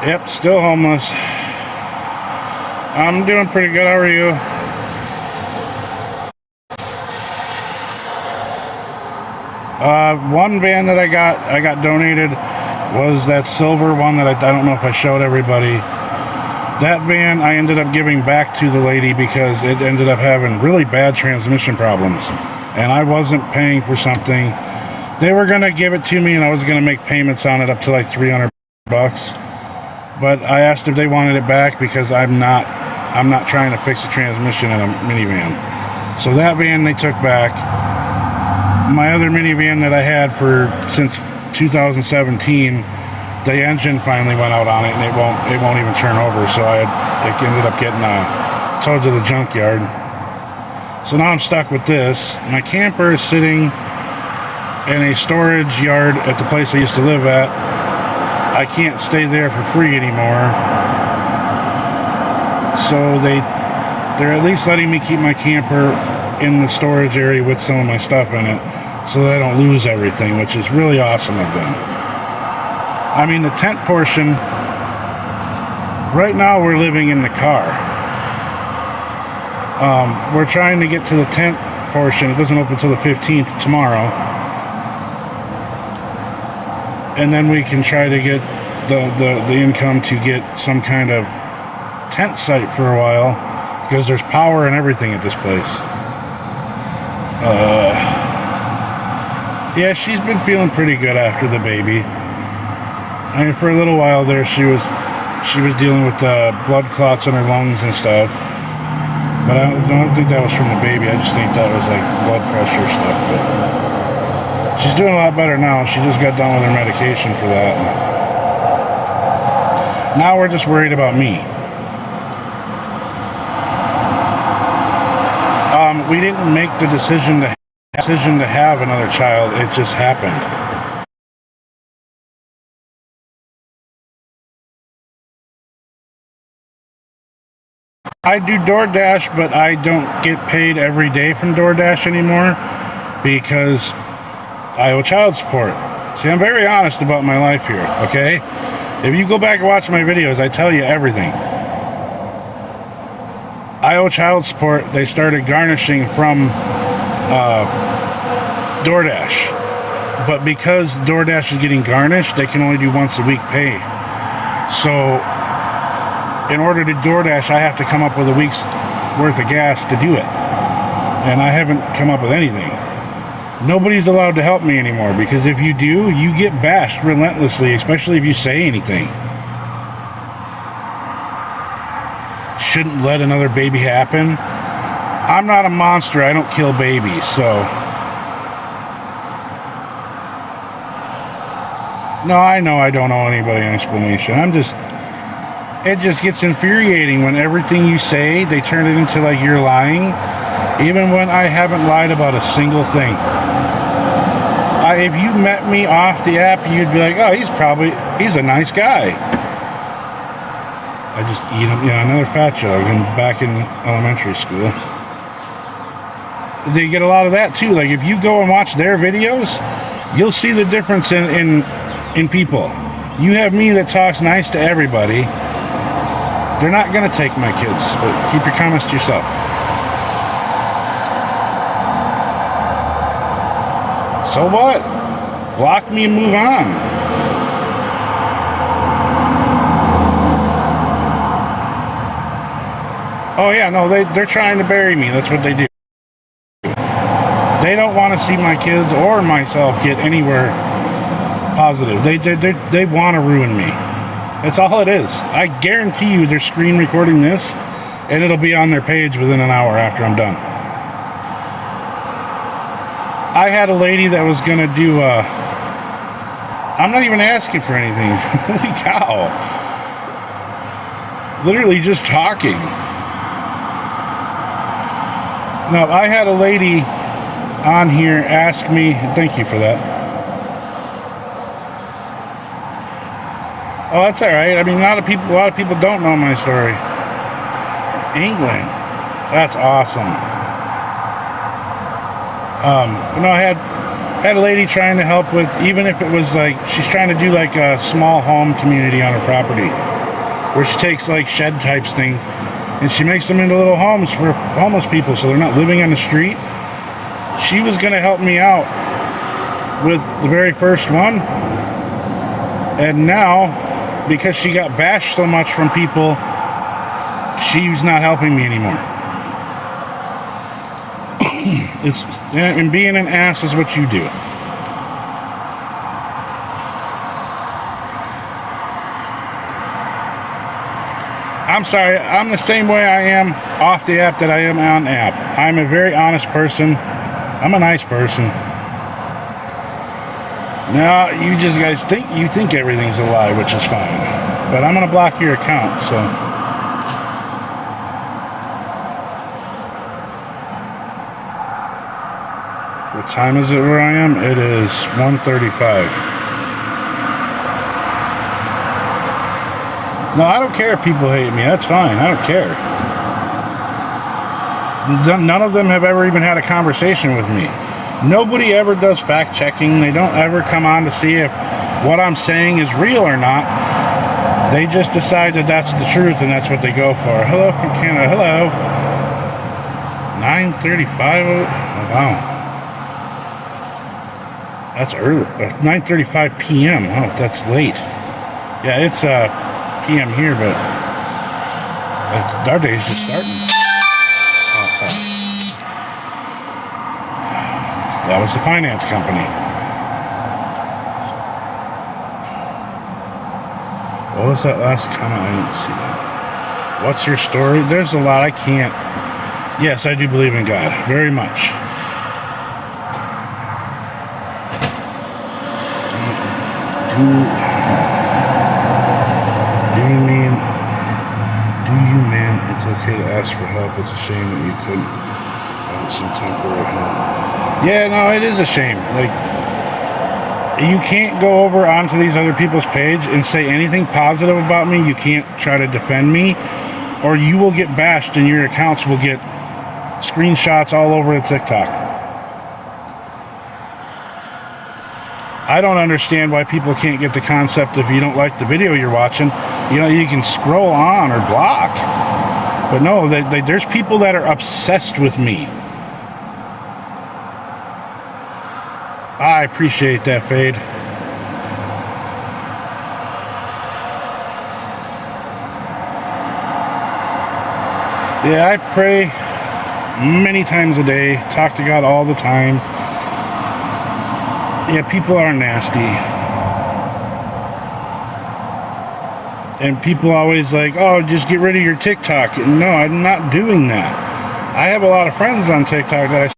Yep, still homeless. I'm doing pretty good. How are you? One van that I got donated was that silver one that I don't know if I showed everybody. That van I ended up giving back to the lady because it ended up having really bad transmission problems. And I wasn't paying for something. They were going to give it to me and I was going to make payments on it up to like $300. But I asked if they wanted it back because I'm not trying to fix a transmission in a minivan. So that van they took back. My other minivan that I had since 2017, the engine finally went out on it and it won't even turn over. So it ended up getting towed to the junkyard. So now I'm stuck with this. My camper is sitting in a storage yard at the place I used to live at. I can't stay there for free anymore. So they're at least letting me keep my camper in the storage area with some of my stuff in it so that I don't lose everything, which is really awesome of them. I mean, the tent portion, right now we're living in the car. We're trying to get to the tent portion. It doesn't open until the 15th tomorrow. And then we can try to get the income to get some kind of tent site for a while because there's power and everything at this place. Yeah, she's been feeling pretty good after the baby. I mean, for a little while there, she was dealing with blood clots in her lungs and stuff. But I don't think that was from the baby. I just think that was like blood pressure stuff. But she's doing a lot better now. She just got done with her medication for that. Now we're just worried about me. We didn't make the decision to have another child. It just happened. I do DoorDash, but I don't get paid every day from DoorDash anymore because I owe child support. See, I'm very honest about my life here, okay? If you go back and watch my videos, I tell you everything. I owe child support. They started garnishing from DoorDash. But because DoorDash is getting garnished, they can only do once a week pay. So in order to DoorDash, I have to come up with a week's worth of gas to do it. And I haven't come up with anything. Nobody's allowed to help me anymore because if you do, you get bashed relentlessly, especially if you say anything. Shouldn't let another baby happen. I'm not a monster. I don't kill babies, so. No, I know I don't owe anybody an explanation. It just gets infuriating when everything you say, they turn it into like you're lying, even when I haven't lied about a single thing. If you met me off the app, you'd be like, oh, he's a nice guy. I just eat him, another fat joke. I'm back in elementary school. They get a lot of that too. Like if you go and watch their videos, you'll see the difference in people. You have me that talks nice to everybody. They're not going to take my kids, but keep your comments to yourself. So what? Block me and move on. Oh yeah, no, they're trying to bury me. That's what they do. They don't want to see my kids or myself get anywhere positive. They want to ruin me. That's all it is. I guarantee you they're screen recording this and it'll be on their page within an hour after I'm done. I had a lady that was going to do, I'm not even asking for anything. Holy cow. Literally just talking. Now, I had a lady on here ask me, thank you for that. Oh, that's all right. I mean, a lot of people don't know my story. England. That's awesome. I Had a lady trying to help with, even if it was like, she's trying to do like a small home community on her property, where she takes like shed types things, and she makes them into little homes for homeless people so they're not living on the street. She was going to help me out with the very first one. And now, because she got bashed so much from people, she's not helping me anymore. And being an ass is what you do. I'm sorry, I'm the same way I am off the app that I am on the app. I'm a very honest person. I'm a nice person. Now, you just guys think everything's a lie, which is fine. But I'm gonna block your account, so. What time is it where I am? It is 1:35. No, I don't care if people hate me. That's fine. I don't care. None of them have ever even had a conversation with me. Nobody ever does fact checking. They don't ever come on to see if what I'm saying is real or not. They just decide that that's the truth and that's what they go for. Hello from Canada. Hello. 9:35. Oh, wow. That's early. 9:35 p.m. Oh, that's late. Yeah, it's p.m. here, but our day's just starting. That was the finance company. What was that last comment? I didn't see that. What's your story? There's a lot I can't. Yes, I do believe in God. Very much. Do you mean it's okay to ask for help? It's a shame that you couldn't have some temporary help. Yeah, no, it is a shame. Like, you can't go over onto these other people's page and say anything positive about me. You can't try to defend me, or you will get bashed and your accounts will get screenshots all over the TikTok. I don't understand why people can't get the concept if you don't like the video you're watching, you know, you can scroll on or block. But no, there's people that are obsessed with me. I appreciate that, Fade. Yeah, I pray many times a day, talk to God all the time. Yeah, people are nasty. And people always like, oh, just get rid of your TikTok. No, I'm not doing that. I have a lot of friends on TikTok that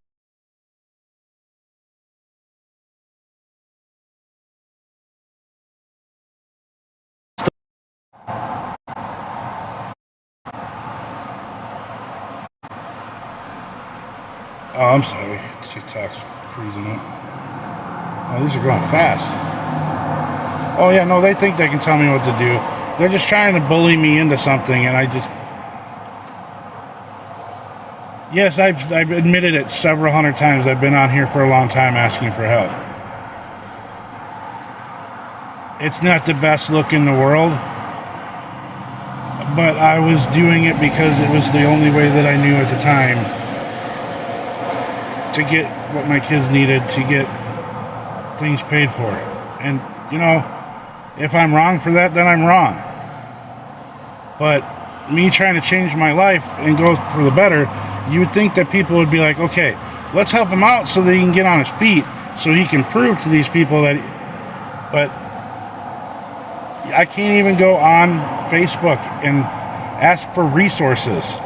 Oh, I'm sorry. TikTok's freezing up. Oh, these are going fast. Oh, yeah, no, they think they can tell me what to do. They're just trying to bully me into something, and I just... Yes, I've admitted it several hundred times. I've been on here for a long time asking for help. It's not the best look in the world, but I was doing it because it was the only way that I knew at the time to get what my kids needed, to get things paid for. And, you know, if I'm wrong for that, then I'm wrong. But me trying to change my life and go for the better, you would think that people would be like, okay, let's help him out so that he can get on his feet, so he can prove to these people that... But I can't even go on Facebook and ask for resources.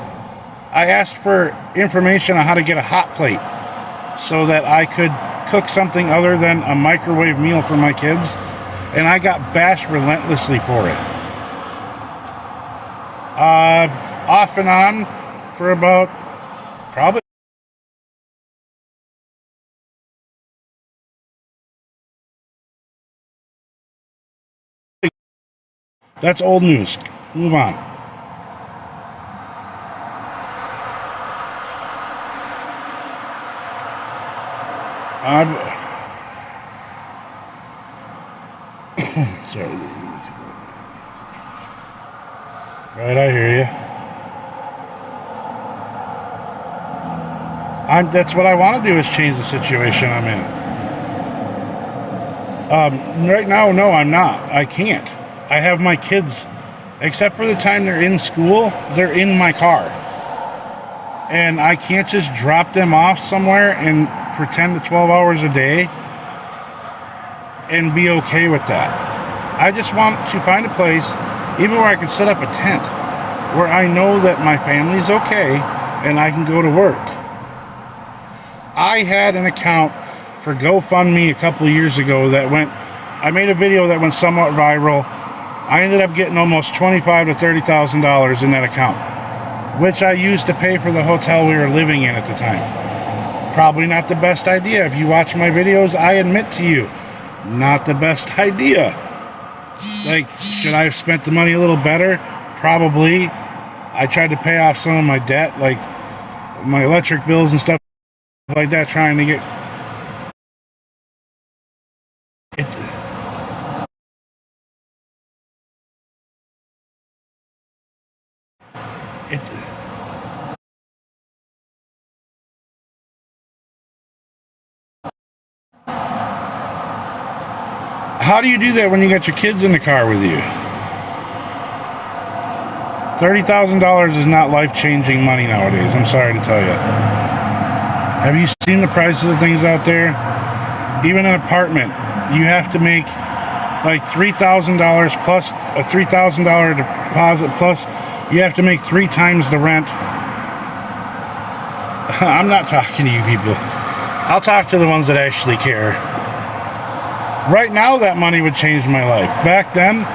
I asked for information on how to get a hot plate so that I could cook something other than a microwave meal for my kids, and I got bashed relentlessly for it. Off and on for about probably... That's old news. Move on. Right, I hear you. That's what I want to do, is change the situation I'm in. Right now, no, I'm not. I can't. I have my kids, except for the time they're in school, they're in my car. And I can't just drop them off somewhere and for 10 to 12 hours a day and be okay with that. I just want to find a place, even where I can set up a tent, where I know that my family's okay and I can go to work. I had an account for GoFundMe a couple of years ago that I made a video that went somewhat viral. I ended up getting almost $25,000 to $30,000 in that account, which I used to pay for the hotel we were living in at the time. Probably not the best idea. If you watch my videos, I admit to you, not the best idea. Like, should I have spent the money a little better? Probably. I tried to pay off some of my debt, like my electric bills and stuff like that, trying to get it. How do you do that when you got your kids in the car with you? $30,000 is not life-changing money nowadays. I'm sorry to tell you. Have you seen the prices of things out there? Even an apartment, you have to make like $3,000 plus a $3,000 deposit, plus you have to make 3 times the rent. I'm not talking to you people. I'll talk to the ones that actually care. Right now, that money would change my life. Back then,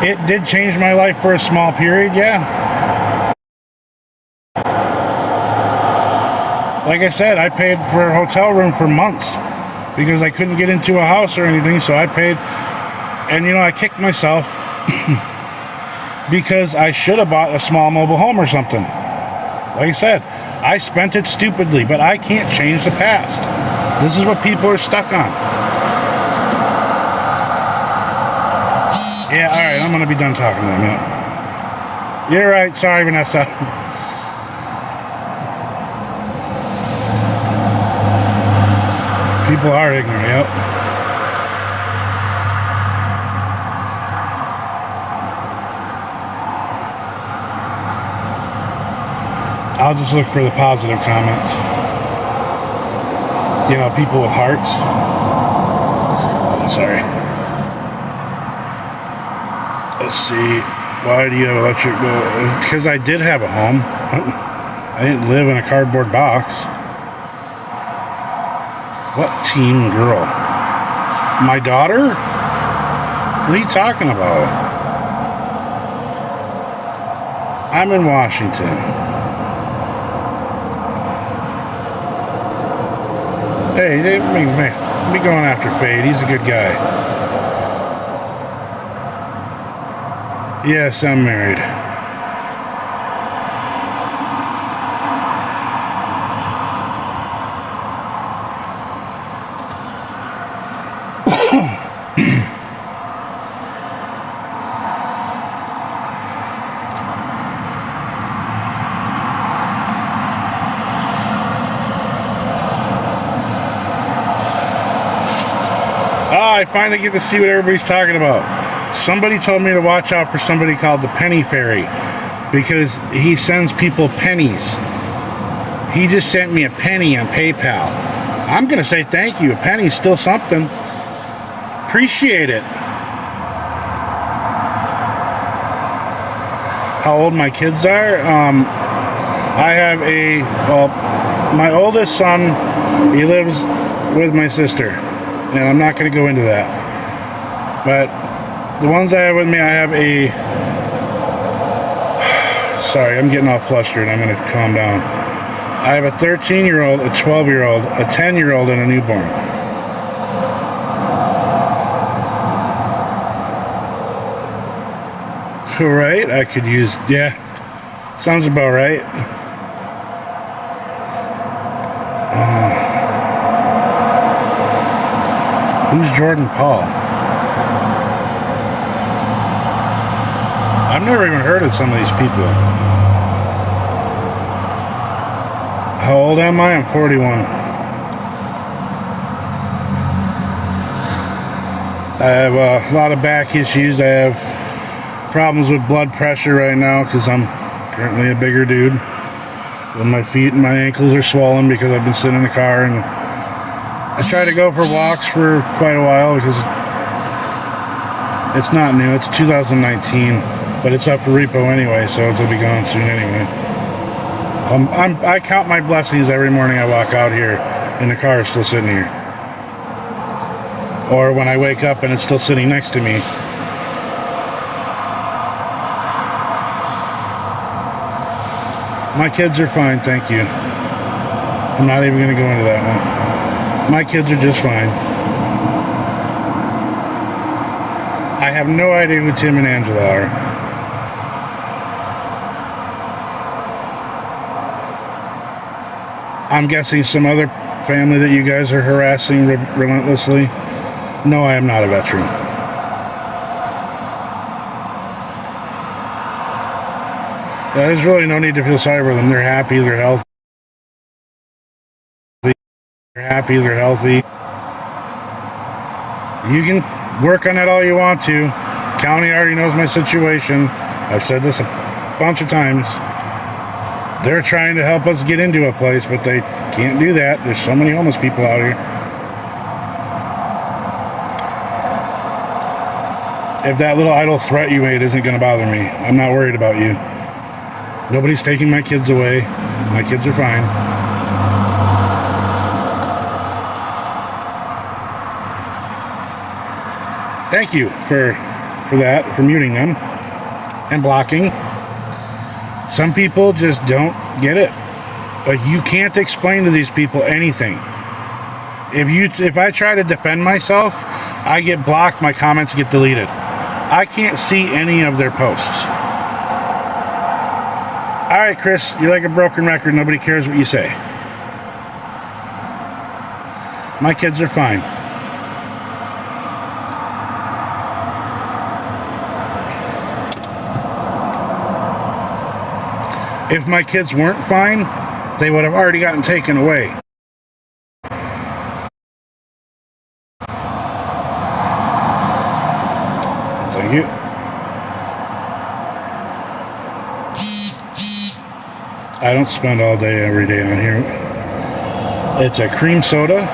it did change my life for a small period, yeah. Like I said, I paid for a hotel room for months because I couldn't get into a house or anything, so I paid. And, I kicked myself because I should have bought a small mobile home or something. Like I said, I spent it stupidly, but I can't change the past. This is what people are stuck on. Yeah, alright, I'm gonna be done talking to them, yeah. You're right, sorry, Vanessa. People are ignorant, yep. I'll just look for the positive comments. People with hearts. Oh, sorry. Let's see. Why do you have electric bill? Because I did have a home. I didn't live in a cardboard box. What teen girl? My daughter? What are you talking about? I'm in Washington. Hey, be going after Fade. He's a good guy. Yes, I'm married. I finally get to see what everybody's talking about. Somebody told me to watch out for somebody called the Penny Fairy because he sends people pennies. He just sent me a penny on PayPal. I'm going to say thank you. A penny's still something. Appreciate it. How old my kids are? I have my oldest son, he lives with my sister. And I'm not going to go into that. But the ones I have with me, I have sorry, I'm getting all flustered. I'm going to calm down. I have a 13-year-old, a 12-year-old, a 10-year-old, and a newborn. Right? I could use, yeah. Sounds about right. Who's Jordan Paul? I've never even heard of some of these people. How old am I? I'm 41. I have a lot of back issues. I have problems with blood pressure right now because I'm currently a bigger dude. And my feet and my ankles are swollen because I've been sitting in the car, and I try to go for walks for quite a while because it's not new. It's 2019, but it's up for repo anyway, so it'll be gone soon anyway. I count my blessings every morning I walk out here and the car is still sitting here. Or when I wake up and it's still sitting next to me. My kids are fine, thank you. I'm not even going to go into that one. My kids are just fine. I have no idea who Tim and Angela are. I'm guessing some other family that you guys are harassing relentlessly. No, I am not a veteran. There's really no need to feel sorry for them. They're happy, they're healthy. They're happy, they're healthy. You can work on that all you want to. County already knows my situation. I've said this a bunch of times. They're trying to help us get into a place, but they can't do that. There's so many homeless people out here. If that little idle threat you made isn't going to bother me, I'm not worried about you. Nobody's taking my kids away. My kids are fine. Thank you for that, for muting them and blocking. Some people just don't get it. Like, you can't explain to these people anything. If I try to defend myself, I get blocked, my comments get deleted. I can't see any of their posts. Alright, Chris, you're like a broken record. Nobody cares what you say. My kids are fine. If my kids weren't fine, they would have already gotten taken away. Thank you. I don't spend all day every day on here. It's a cream soda.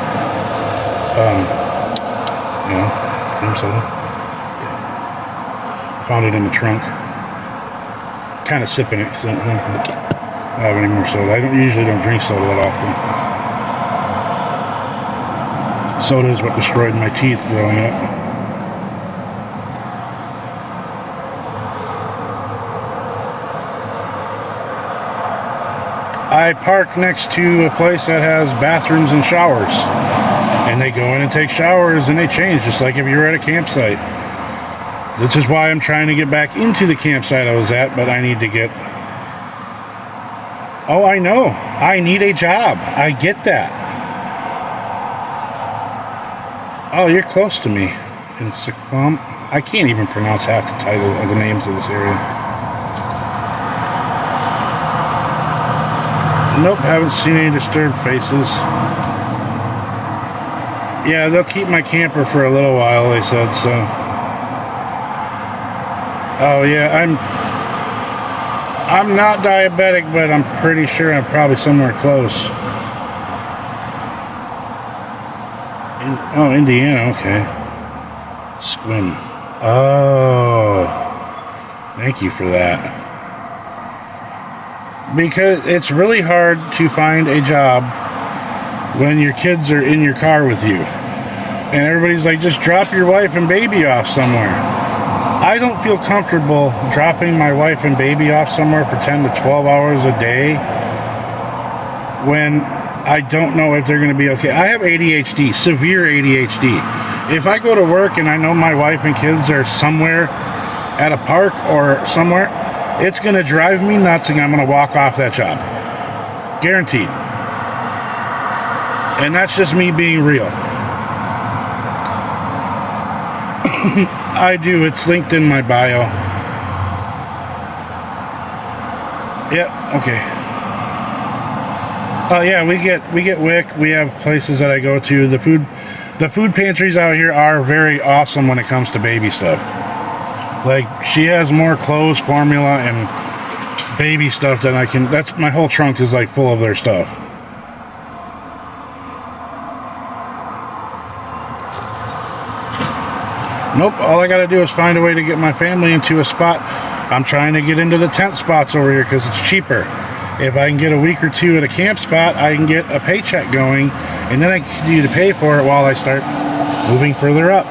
Cream soda. Yeah. Found it in the trunk. Kind of sipping it because I don't have any more soda. I usually don't drink soda that often. Soda is what destroyed my teeth growing up. I park next to a place that has bathrooms and showers, and they go in and take showers and they change just like if you were at a campsite. This is why I'm trying to get back into the campsite I was at, but I need to get... Oh, I know. I need a job. I get that. Oh, you're close to me. In Siquam. I can't even pronounce half the title of the names of this area. Nope, haven't seen any disturbed faces. Yeah, they'll keep my camper for a little while, they said, so... Oh yeah, I'm not diabetic, but I'm pretty sure I'm probably somewhere close. Indiana, okay. Squim. Oh, thank you for that. Because it's really hard to find a job when your kids are in your car with you. And everybody's like, just drop your wife and baby off somewhere. I don't feel comfortable dropping my wife and baby off somewhere for 10 to 12 hours a day when I don't know if they're going to be okay. I have ADHD, severe ADHD. If I go to work and I know my wife and kids are somewhere at a park or somewhere, it's going to drive me nuts and I'm going to walk off that job. Guaranteed. And that's just me being real. I do. It's linked in my bio. Yeah, okay. Oh yeah, we get WIC. We have places that I go to. The food pantries out here are very awesome when it comes to baby stuff. Like, she has more clothes, formula, and baby stuff than I can. That's my whole trunk is like full of their stuff. Nope, all I gotta do is find a way to get my family into a spot. I'm trying to get into the tent spots over here because it's cheaper. If I can get a week or two at a camp spot, I can get a paycheck going, and then I can continue to pay for it while I start moving further up.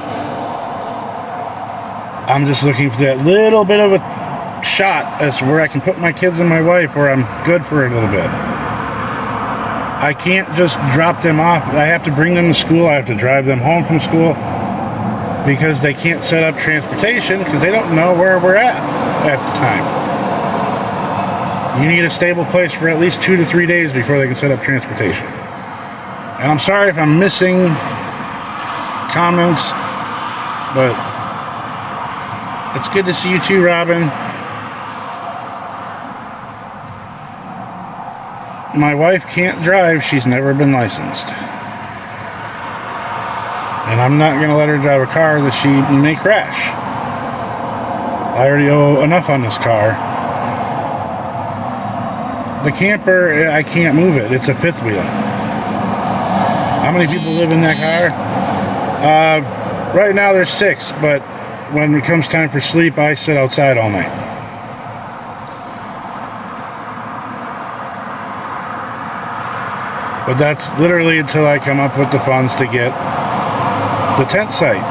I'm just looking for that little bit of a shot as to where I can put my kids and my wife where I'm good for a little bit. I can't just drop them off. I have to bring them to school. I have to drive them home from school because they can't set up transportation because they don't know where we're at the time. You need a stable place for at least 2 to 3 days before they can set up transportation. And I'm sorry if I'm missing comments, but it's good to see you too, Robin. My wife can't drive. She's never been licensed. And I'm not going to let her drive a car that she may crash. I already owe enough on this car. The camper, I can't move it. It's a fifth wheel. How many people live in that car? Right now there's 6, but when it comes time for sleep, I sit outside all night. But that's literally until I come up with the funds to get the tent site.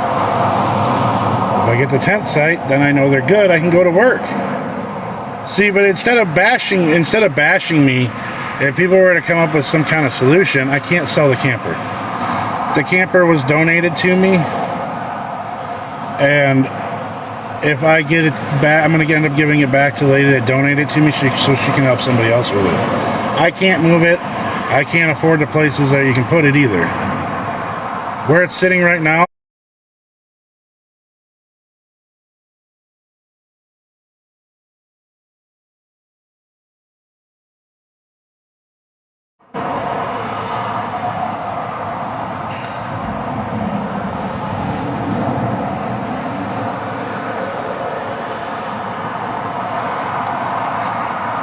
If I get the tent site, then I know they're good. I can go to work. See, but instead of bashing me, if people were to come up with some kind of solution, I can't sell the camper. The camper was donated to me, and if I get it back, I'm going to end up giving it back to the lady that donated it to me so she can help somebody else with it. I can't move it. I can't afford the places that you can put it either. Where it's sitting right now,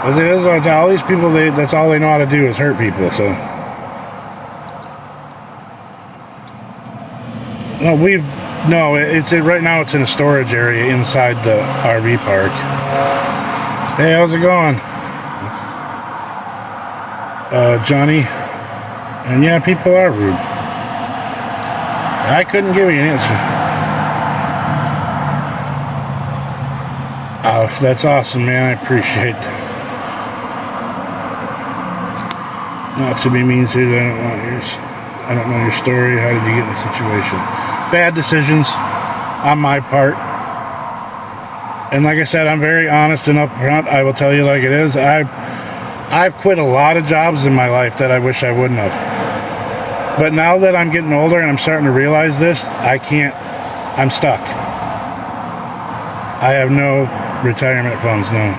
as it is, all these people, that's all they know how to do is hurt people, so. Right now it's in a storage area inside the RV park. Hey, how's it going? Johnny. And yeah, people are rude. I couldn't give you an answer. Oh, that's awesome, man. I appreciate that. Not to be mean to you, I don't know your story. How did you get in the situation? Bad decisions on my part. And like I said, I'm very honest and upfront. I will tell you like it is. I've quit a lot of jobs in my life that I wish I wouldn't have. But now that I'm getting older and I'm starting to realize this, I'm stuck. I have no retirement funds, no.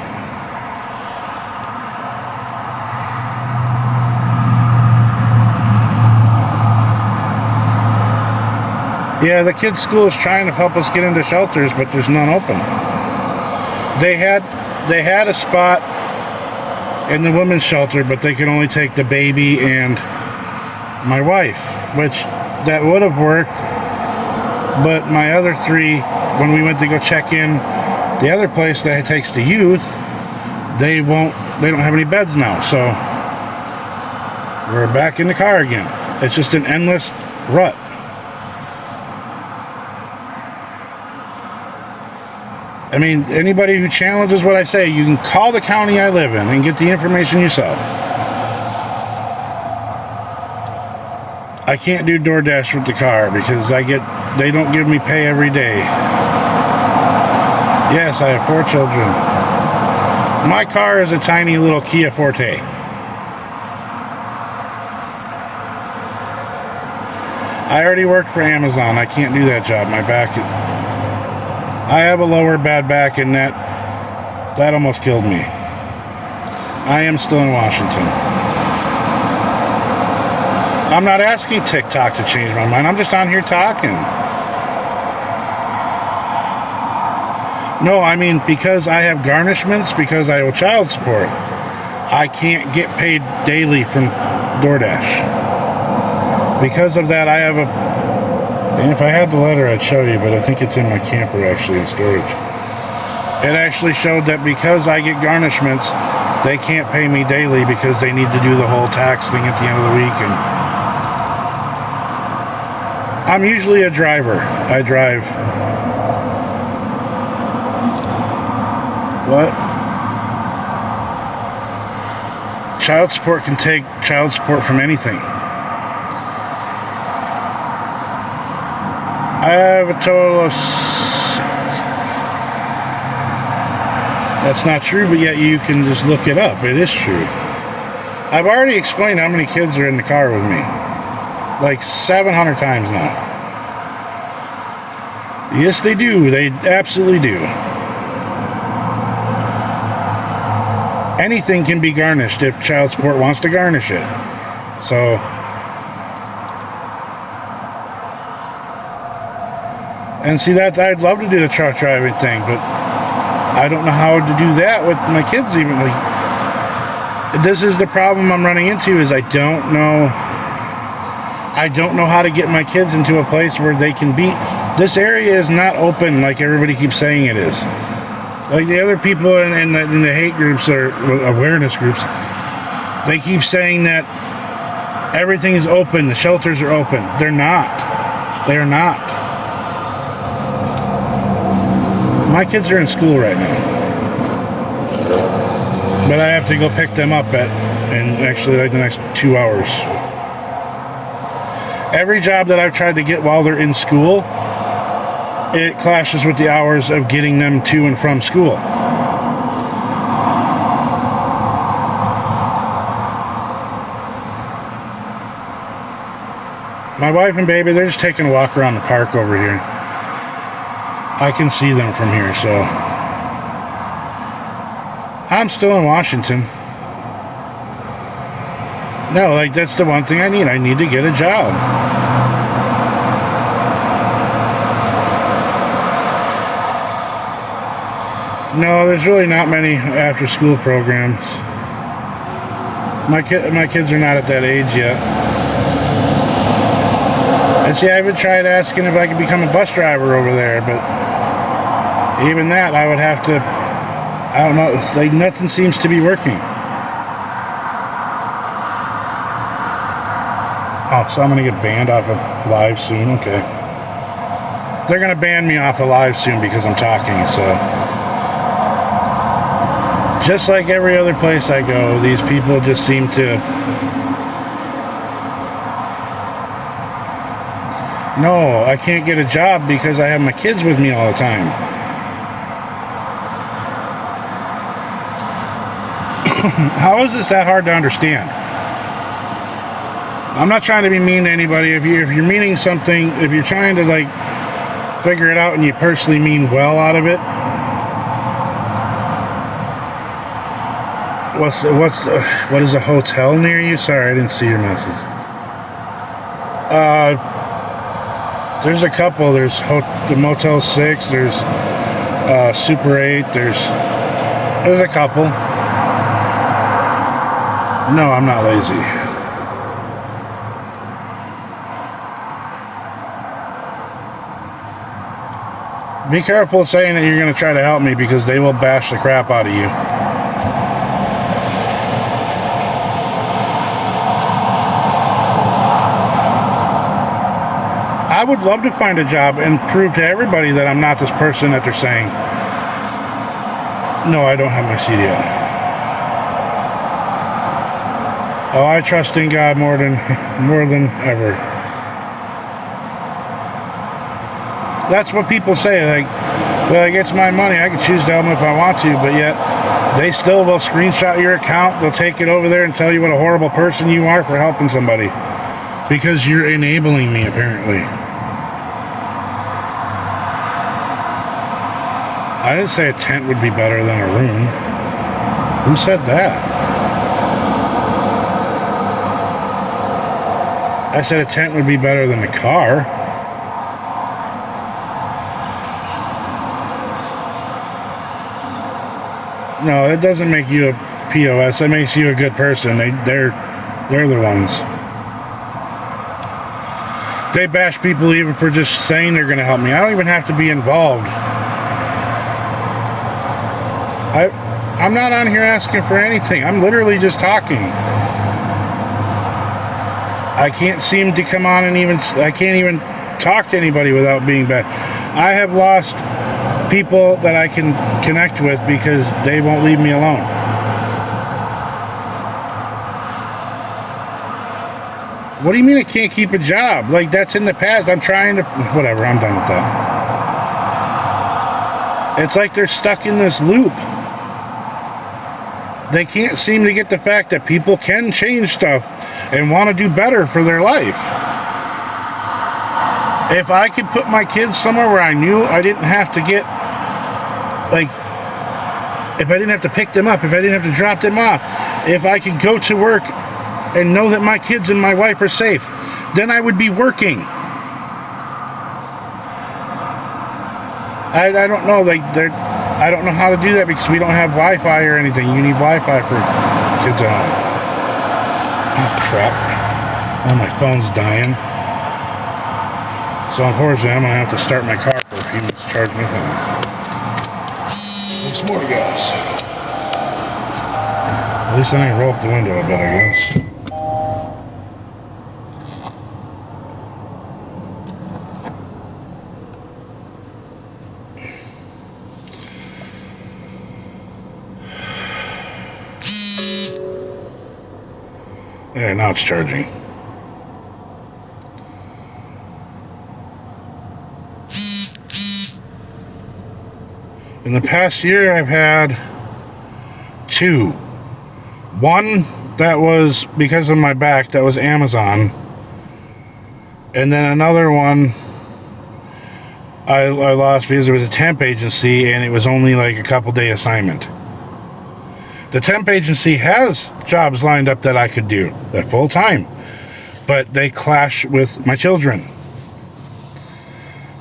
Yeah, the kids' school is trying to help us get into shelters, but there's none open. They had a spot in the women's shelter, but they could only take the baby and my wife, which that would have worked. But my other 3, when we went to go check in the other place that takes the youth, they don't have any beds now, so we're back in the car again. It's just an endless rut. I mean, anybody who challenges what I say, you can call the county I live in and get the information yourself. I can't do DoorDash with the car because they don't give me pay every day. Yes, I have 4 children. My car is a tiny little Kia Forte. I already work for Amazon. I can't do that job. My back, I have a lower bad back, and that almost killed me. I am still in Washington. I'm not asking TikTok to change my mind. I'm just on here talking. No, I mean, because I have garnishments, because I owe child support, I can't get paid daily from DoorDash. Because of that, I have a... And if I had the letter, I'd show you, but I think it's in my camper, actually, in storage. It actually showed that because I get garnishments, they can't pay me daily because they need to do the whole tax thing at the end of the week. And I'm usually a driver. I drive. What? Child support can take child support from anything. I have a total of... That's not true, but yet you can just look it up. It is true. I've already explained how many kids are in the car with me. Like 700 times now. Yes, they do. They absolutely do. Anything can be garnished if child support wants to garnish it. So... And see, that I'd love to do the truck driving thing, but I don't know how to do that with my kids even. Like, this is the problem I'm running into, is I don't know how to get my kids into a place where they can be. This area is not open like everybody keeps saying it is. Like the other people in the hate groups or awareness groups, they keep saying that everything is open, the shelters are open. They're not. They're not. My kids are in school right now, but I have to go pick them up in actually like the next 2 hours. Every job that I've tried to get while they're in school, it clashes with the hours of getting them to and from school. My wife and baby, they're just taking a walk around the park over here. I can see them from here, so I'm still in Washington. No, like, that's the one thing I need. I need to get a job. No, there's really not many after-school programs. My kids are not at that age yet. And see, I even tried asking if I could become a bus driver over there, but even that, I would have to, I don't know, like nothing seems to be working. Oh, so I'm going to get banned off of live soon? Okay. They're going to ban me off of live soon because I'm talking, so. Just like every other place I go, these people just seem to... No, I can't get a job because I have my kids with me all the time. How is this that hard to understand? I'm not trying to be mean to anybody. If you're meaning something, if you're trying to like figure it out and you personally mean well out of it, what is a hotel near you? Sorry, I didn't see your message. There's a couple. There's the Motel 6. There's Super 8. There's a couple. No, I'm not lazy. Be careful saying that you're going to try to help me because they will bash the crap out of you. I would love to find a job and prove to everybody that I'm not this person that they're saying. No, I don't have my CDL. Oh, I trust in God more than ever. That's what people say. Like, it's my money. I can choose to help them if I want to, but yet they still will screenshot your account. They'll take it over there and tell you what a horrible person you are for helping somebody because you're enabling me, apparently. I didn't say a tent would be better than a room. Who said that? I said a tent would be better than the car. No, it doesn't make you a POS. That makes you a good person. They're the ones. They bash people even for just saying they're going to help me. I don't even have to be involved. I'm not on here asking for anything. I'm literally just talking. I can't seem to come on and I can't even talk to anybody without being bad. I have lost people that I can connect with because they won't leave me alone. What do you mean I can't keep a job? Like, that's in the past. I'm trying to... Whatever, I'm done with that. It's like they're stuck in this loop. They can't seem to get the fact that people can change stuff and want to do better for their life. If I could put my kids somewhere where I knew I didn't have to get, like, if I didn't have to pick them up, if I didn't have to drop them off, if I could go to work and know that my kids and my wife are safe, then I would be working. I don't know, like, I don't know how to do that because we don't have Wi-Fi or anything. You need Wi-Fi for kids at home. Oh, crap. Oh, my phone's dying. So, unfortunately, I'm going to have to start my car for a few minutes to charge my phone. There's more gas. At least I didn't roll up the window a bit, I guess. Yeah, now it's charging. In the past year, I've had 2. One that was because of my back, that was Amazon. And then another one I lost because it was a temp agency and it was only like a couple-day assignment. The temp agency has jobs lined up that I could do at full time, but they clash with my children.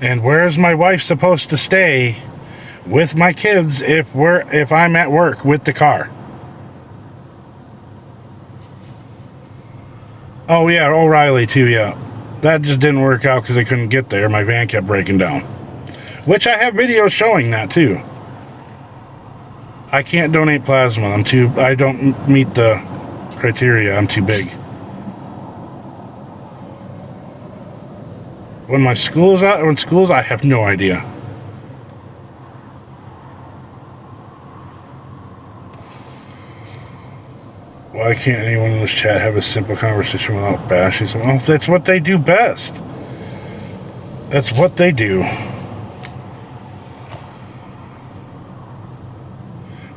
And where is my wife supposed to stay with my kids if I'm at work with the car? Oh yeah, O'Reilly too, yeah. That just didn't work out because I couldn't get there. My van kept breaking down. Which I have videos showing that too. I can't donate plasma. I don't meet the criteria. I'm too big. When school's out, I have no idea. Why can't anyone in this chat have a simple conversation without bashing someone? Well, that's what they do best. That's what they do.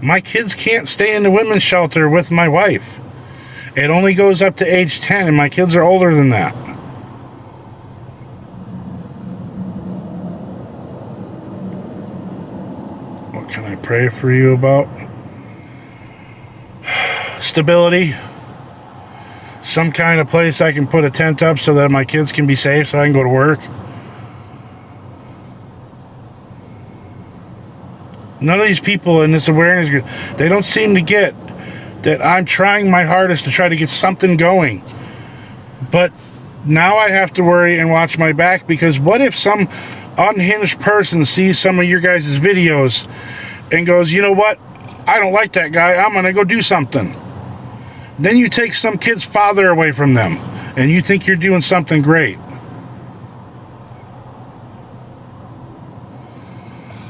My kids can't stay in the women's shelter with my wife. It only goes up to age 10, and my kids are older than that. What can I pray for you about? Stability. Some kind of place I can put a tent up so that my kids can be safe so I can go to work. None of these people in this awareness group, they don't seem to get that I'm trying my hardest to try to get something going. But now I have to worry and watch my back, because what if some unhinged person sees some of your guys' videos and goes, you know what? I don't like that guy. I'm going to go do something. Then you take some kid's father away from them and you think you're doing something great.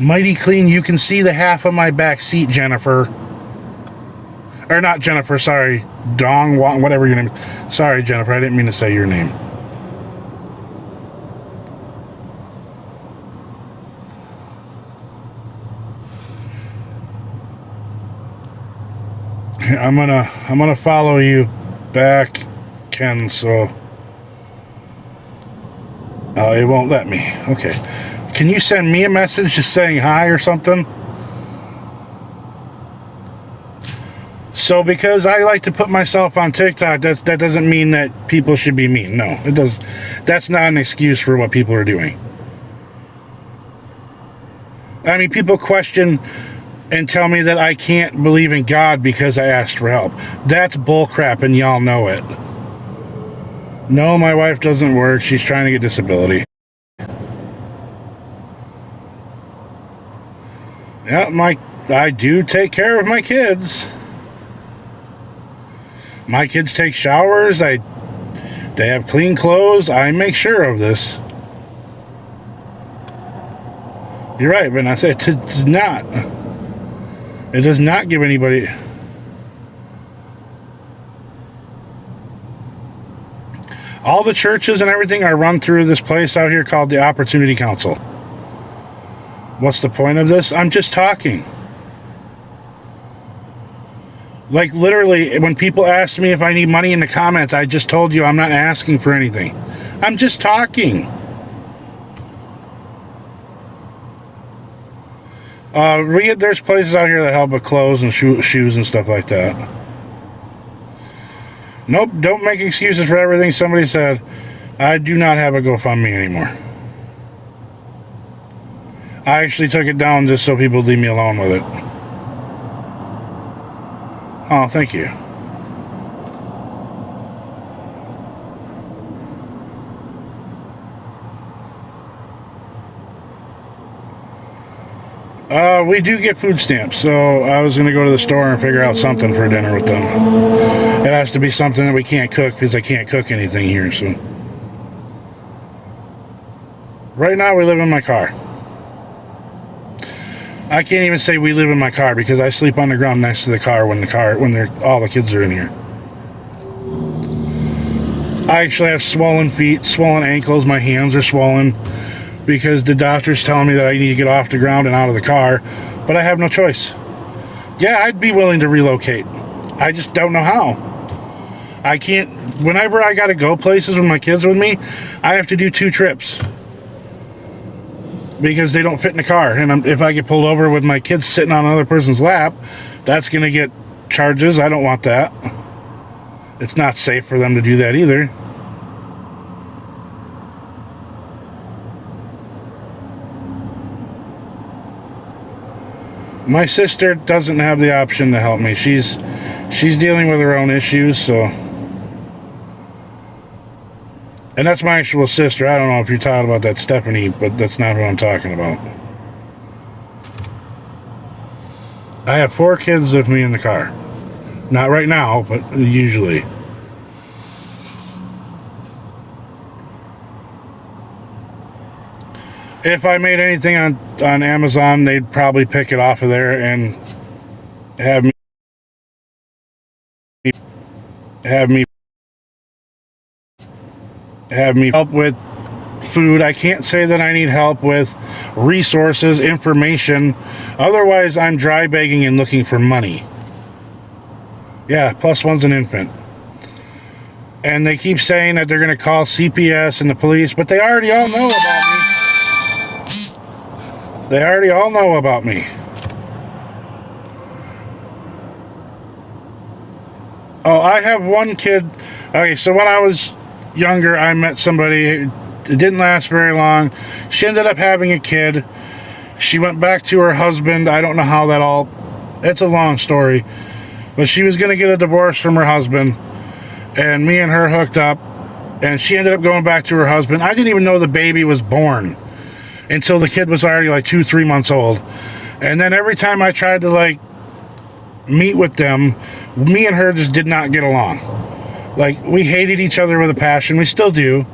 Mighty clean, you can see the half of my back seat, Jennifer. Or not Jennifer, sorry. Dong, whatever your name is. Sorry, Jennifer, I didn't mean to say your name. I'm gonna follow you back, Ken, so it won't let me. Okay. Can you send me a message just saying hi or something? So because I like to put myself on TikTok, that doesn't mean that people should be mean. No, it does. That's not an excuse for what people are doing. I mean, people question and tell me that I can't believe in God because I asked for help. That's bullcrap, and y'all know it. No, my wife doesn't work. She's trying to get disability. Yeah, I do take care of my kids. My kids take showers. They have clean clothes. I make sure of this. You're right, but I said it's not. It does not give anybody. All the churches and everything are run through this place out here called the Opportunity Council. What's the point of this? I'm just talking. Like, literally, when people ask me if I need money in the comments, I just told you I'm not asking for anything. I'm just talking. There's places out here that help with clothes and shoes and stuff like that. Nope, don't make excuses for everything somebody said. I do not have a GoFundMe anymore. I actually took it down just so people leave me alone with it. Oh, thank you. We do get food stamps, so I was going to go to the store and figure out something for dinner with them. It has to be something that we can't cook because I can't cook anything here, so. Right now we live in my car. I can't even say we live in my car because I sleep on the ground next to the car when all the kids are in here. I actually have swollen feet, swollen ankles, my hands are swollen because the doctor's telling me that I need to get off the ground and out of the car, but I have no choice. Yeah, I'd be willing to relocate. I just don't know how. I can't, whenever I gotta go places with my kids with me, I have to do 2 trips. Because they don't fit in the car. And if I get pulled over with my kids sitting on another person's lap, that's gonna get charges. I don't want that. It's not safe for them to do that either. My sister doesn't have the option to help me. She's dealing with her own issues, so. And that's my actual sister. I don't know if you're talking about that Stephanie, but that's not who I'm talking about. I have 4 kids with me in the car. Not right now, but usually. If I made anything on Amazon, they'd probably pick it off of there and have me help with food. I can't say that I need help with resources, information. Otherwise, I'm dry begging and looking for money. Yeah, plus one's an infant. And they keep saying that they're going to call CPS and the police, but they already all know about me. They already all know about me. Oh, I have one kid. Okay, so when I was younger, I met somebody. It didn't last very long. She ended up having a kid. She went back to her husband. I don't know how that all. It's a long story. But she was going to get a divorce from her husband. And me and her hooked up. And she ended up going back to her husband. I didn't even know the baby was born until the kid was already like 2-3 months old. And then every time I tried to like meet with them, me and her just did not get along. Like, we hated each other with a passion. We still do.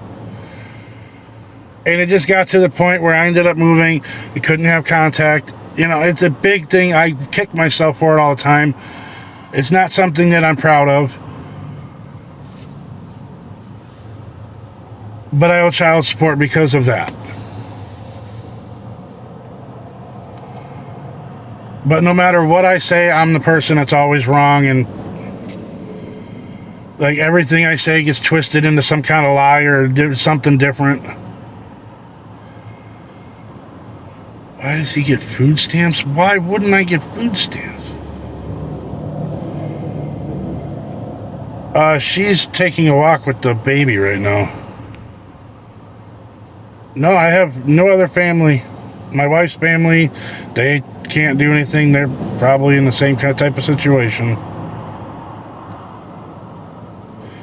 And it just got to the point where I ended up moving. We couldn't have contact. You know, it's a big thing. I kick myself for it all the time. It's not something that I'm proud of. But I owe child support because of that. But no matter what I say, I'm the person that's always wrong, and like everything I say gets twisted into some kind of lie or something different. Why does he get food stamps? Why wouldn't I get food stamps? She's taking a walk with the baby right now. No, I have no other family. My wife's family, they can't do anything. They're probably in the same kind of type of situation.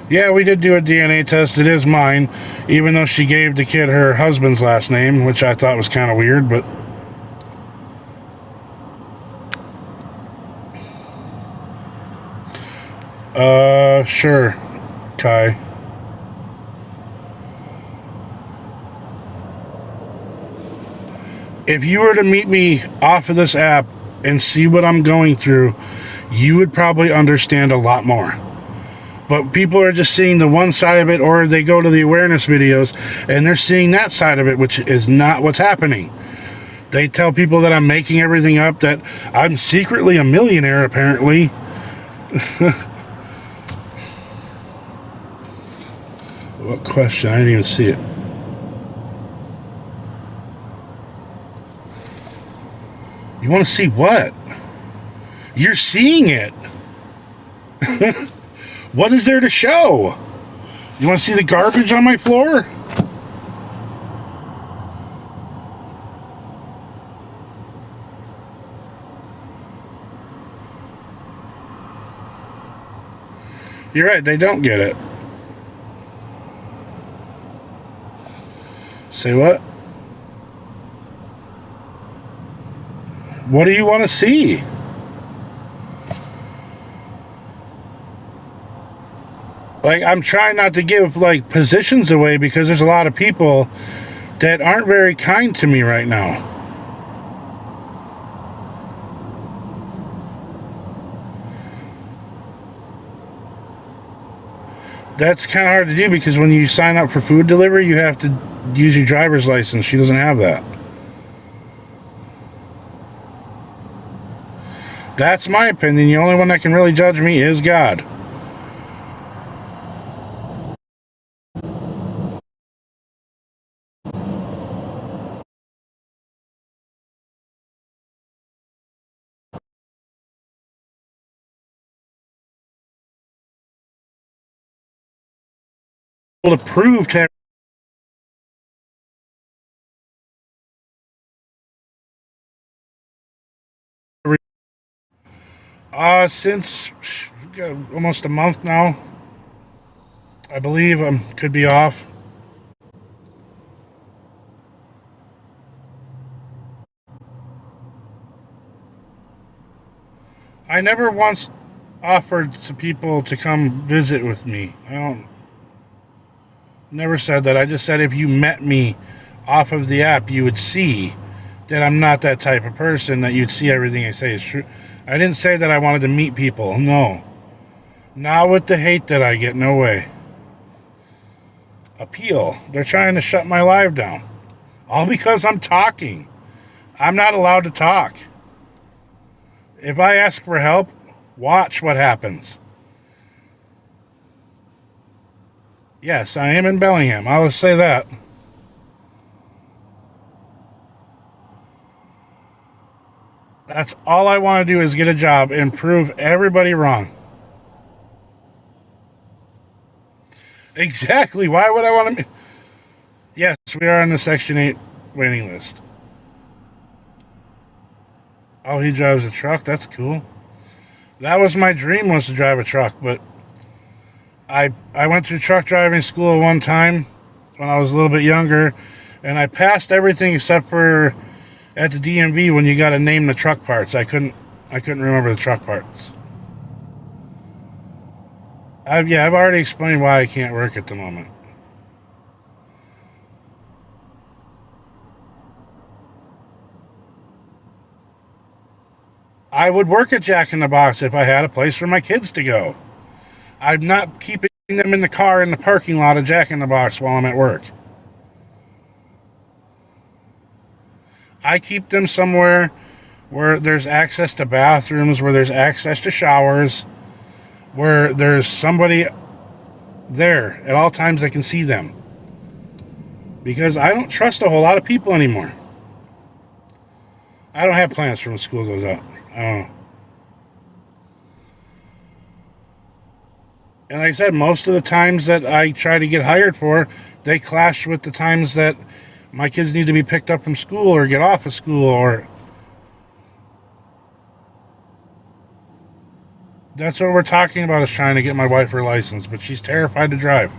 Yeah, we did do a DNA test. It is mine, even though she gave the kid her husband's last name, which I thought was kind of weird, but... Sure, Kai. If you were to meet me off of this app and see what I'm going through, you would probably understand a lot more. But people are just seeing the one side of it, or they go to the awareness videos and they're seeing that side of it, which is not what's happening. They tell people that I'm making everything up, that I'm secretly a millionaire, apparently. What question? I didn't even see it. You want to see what? You're seeing it. What is there to show? You want to see the garbage on my floor? You're right, they don't get it. Say what? What do you want to see? Like, I'm trying not to give, like, positions away because there's a lot of people that aren't very kind to me right now. That's kind of hard to do because when you sign up for food delivery, you have to use your driver's license. She doesn't have that. That's my opinion. The only one that can really judge me is God. To prove to since almost a month now, I believe. Could be off. I never once offered to people to come visit with me. I don't. Never said that. I just said if you met me off of the app, you would see that I'm not that type of person, that you'd see everything I say is true. I didn't say that I wanted to meet people. No. Not with the hate that I get. No way. Appeal. They're trying to shut my live down. All because I'm talking. I'm not allowed to talk. If I ask for help, watch what happens. Yes, I am in Bellingham. I'll say that. That's all I want to do is get a job and prove everybody wrong. Exactly. Why would I want to... Yes, we are on the Section 8 waiting list. Oh, he drives a truck? That's cool. That was my dream, was to drive a truck, but I went through truck driving school one time when I was a little bit younger, and I passed everything except for at the DMV when you got to name the truck parts. I couldn't remember the truck parts. I've already explained why I can't work at the moment. I would work at Jack in the Box if I had a place for my kids to go. I'm not keeping them in the car in the parking lot of Jack in the Box while I'm at work. I keep them somewhere where there's access to bathrooms, where there's access to showers, where there's somebody there at all times that can see them. Because I don't trust a whole lot of people anymore. I don't have plans for when school goes out. I don't know. And like I said, most of the times that I try to get hired for, they clash with the times that my kids need to be picked up from school or get off of school, or that's what we're talking about, is trying to get my wife her license, but she's terrified to drive.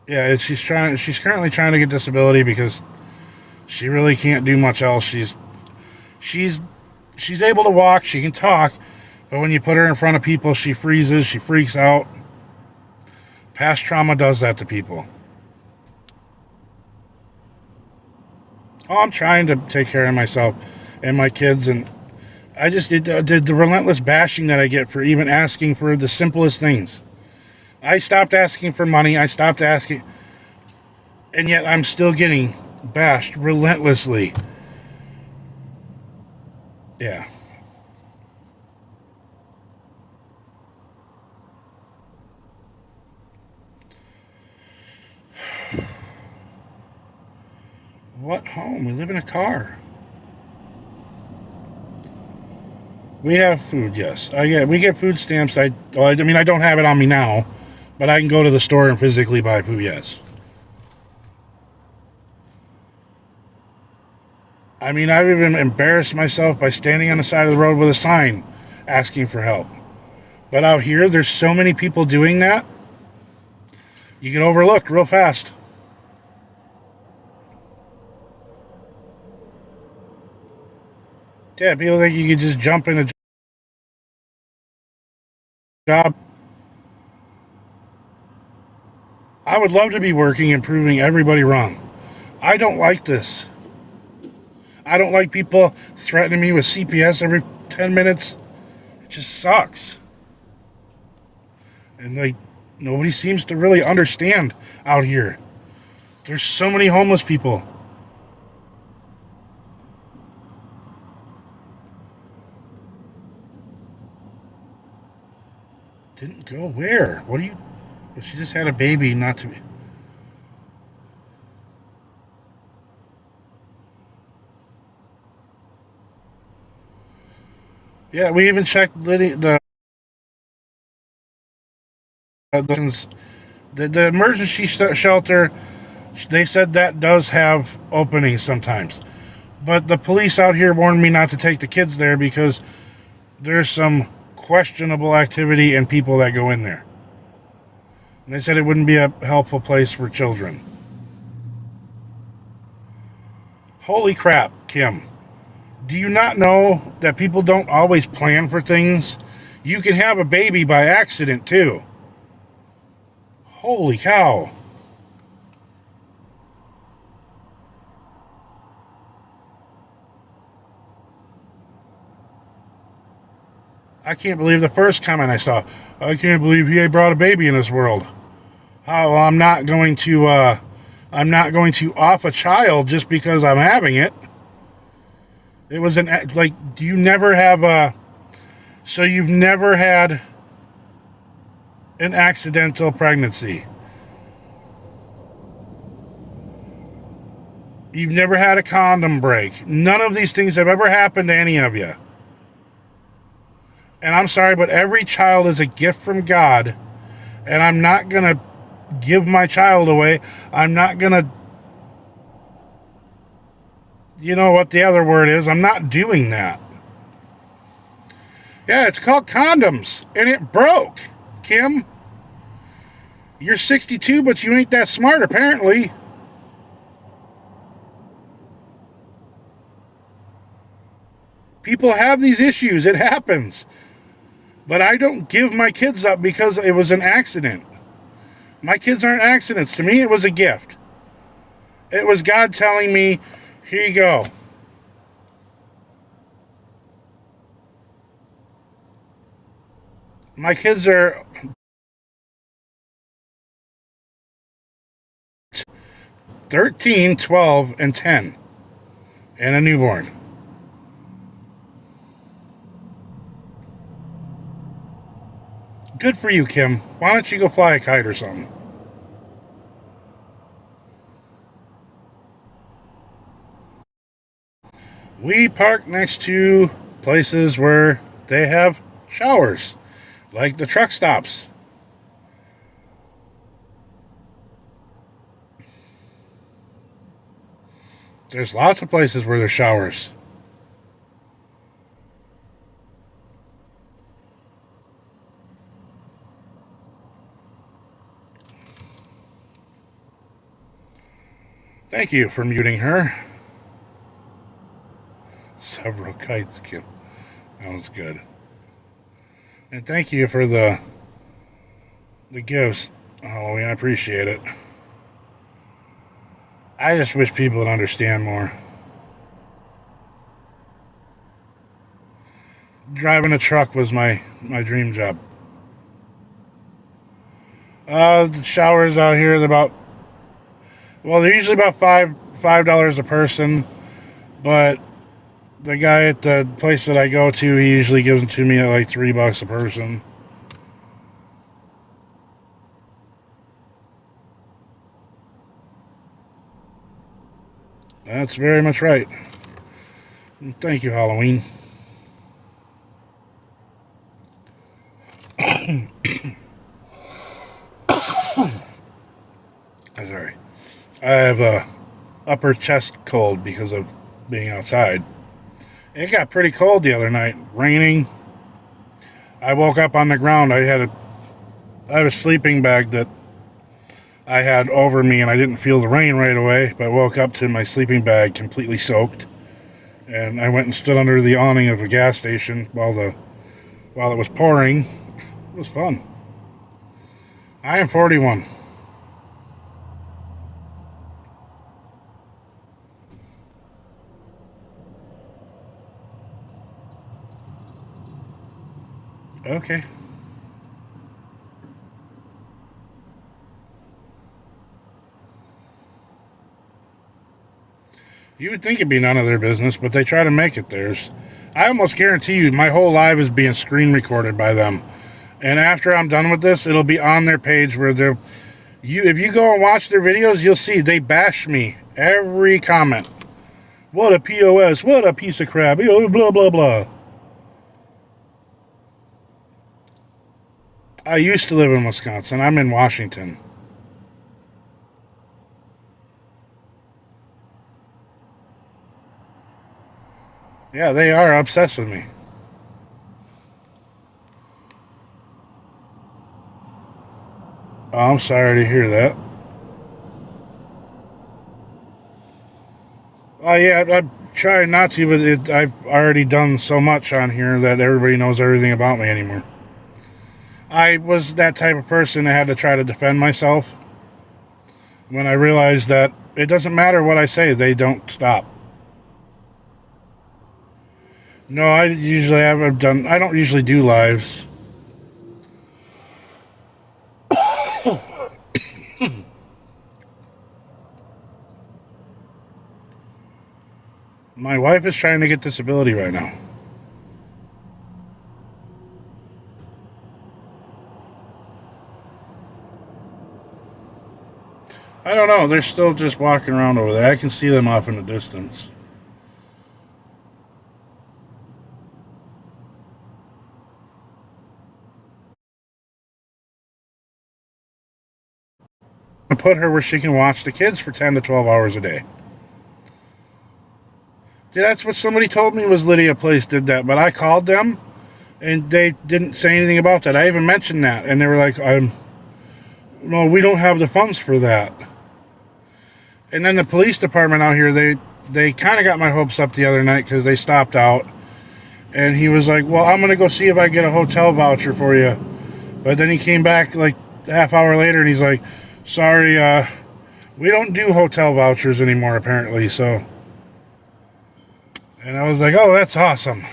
Yeah, she's currently trying to get disability because she really can't do much else. She's she's able to walk, she can talk, but when you put her in front of people, she freezes, she freaks out. Past trauma does that to people. Oh, I'm trying to take care of myself and my kids, and I just did the relentless bashing that I get for even asking for the simplest things. I stopped asking for money. I stopped asking, and yet I'm still getting bashed relentlessly. Yeah. What home? We live in a car. We have food, yes. We get food stamps. I mean, I don't have it on me now, but I can go to the store and physically buy food, yes. I mean, I've even embarrassed myself by standing on the side of the road with a sign asking for help. But out here, there's so many people doing that, you get overlooked real fast. Yeah, people think you could just jump in a job. I would love to be working and proving everybody wrong. I don't like this. I don't like people threatening me with CPS every 10 minutes. It just sucks. And like, nobody seems to really understand out here. There's so many homeless people. Didn't go where? What do you? She just had a baby, not to be. Yeah, we even checked the emergency shelter. They said that does have openings sometimes, but the police out here warned me not to take the kids there because there's some questionable activity and people that go in there. And they said it wouldn't be a helpful place for children. Holy crap, Kim. Do you not know that people don't always plan for things? You can have a baby by accident, too. Holy cow. I can't believe the first comment I saw. I can't believe he brought a baby in this world. Oh, well, I'm not going to off a child just because I'm having it. It was like, do you never have so you've never had an accidental pregnancy? You've never had a condom break. None of these things have ever happened to any of you. And I'm sorry, but every child is a gift from God, and I'm not going to give my child away. I'm not going to, you know what the other word is? I'm not doing that. Yeah, it's called condoms, and it broke, Kim. You're 62, but you ain't that smart, apparently. People have these issues. It happens. But I don't give my kids up because it was an accident. My kids aren't accidents. To me, it was a gift. It was God telling me, here you go. My kids are 13, 12, and 10, and a newborn. Good for you, Kim. Why don't you go fly a kite or something? We park next to places where they have showers, like the truck stops. There's lots of places where there's showers. Thank you for muting her. Several kites, Kim. That was good. And thank you for the gifts, Halloween. I appreciate it. I just wish people would understand more. Driving a truck was my dream job. The showers out here are about, well, they're usually about $5 a person, but the guy at the place that I go to, he usually gives them to me at like $3 a person. That's very much right. Thank you, Halloween. Sorry. I have a upper chest cold because of being outside. It got pretty cold the other night. Raining. I woke up on the ground. I had a sleeping bag that I had over me, and I didn't feel the rain right away, but I woke up to my sleeping bag completely soaked. And I went and stood under the awning of a gas station while it was pouring. It was fun. I am 41. Okay. You would think it'd be none of their business, but they try to make it theirs. I almost guarantee you my whole life is being screen recorded by them. And after I'm done with this, it'll be on their page where if you go and watch their videos, you'll see they bash me every comment. What a POS, what a piece of crap, blah, blah, blah. I used to live in Wisconsin. I'm in Washington. Yeah, they are obsessed with me. Oh, I'm sorry to hear that. Oh, yeah, I'm trying not to, but I've already done so much on here that everybody knows everything about me anymore. I was that type of person that had to try to defend myself when I realized that it doesn't matter what I say, they don't stop. No, I don't usually do lives. My wife is trying to get disability right now. I don't know. They're still just walking around over there. I can see them off in the distance. I put her where she can watch the kids for 10 to 12 hours a day. That's what somebody told me was Lydia Place did that, but I called them and they didn't say anything about that. I even mentioned that, and they were like, "No, we don't have the funds for that." And then the police department out here, they kind of got my hopes up the other night because they stopped out, and he was like, "Well, I'm gonna go see if I can get a hotel voucher for you," but then he came back like a half hour later, and he's like, "Sorry, we don't do hotel vouchers anymore, apparently." So, and I was like, "Oh, that's awesome."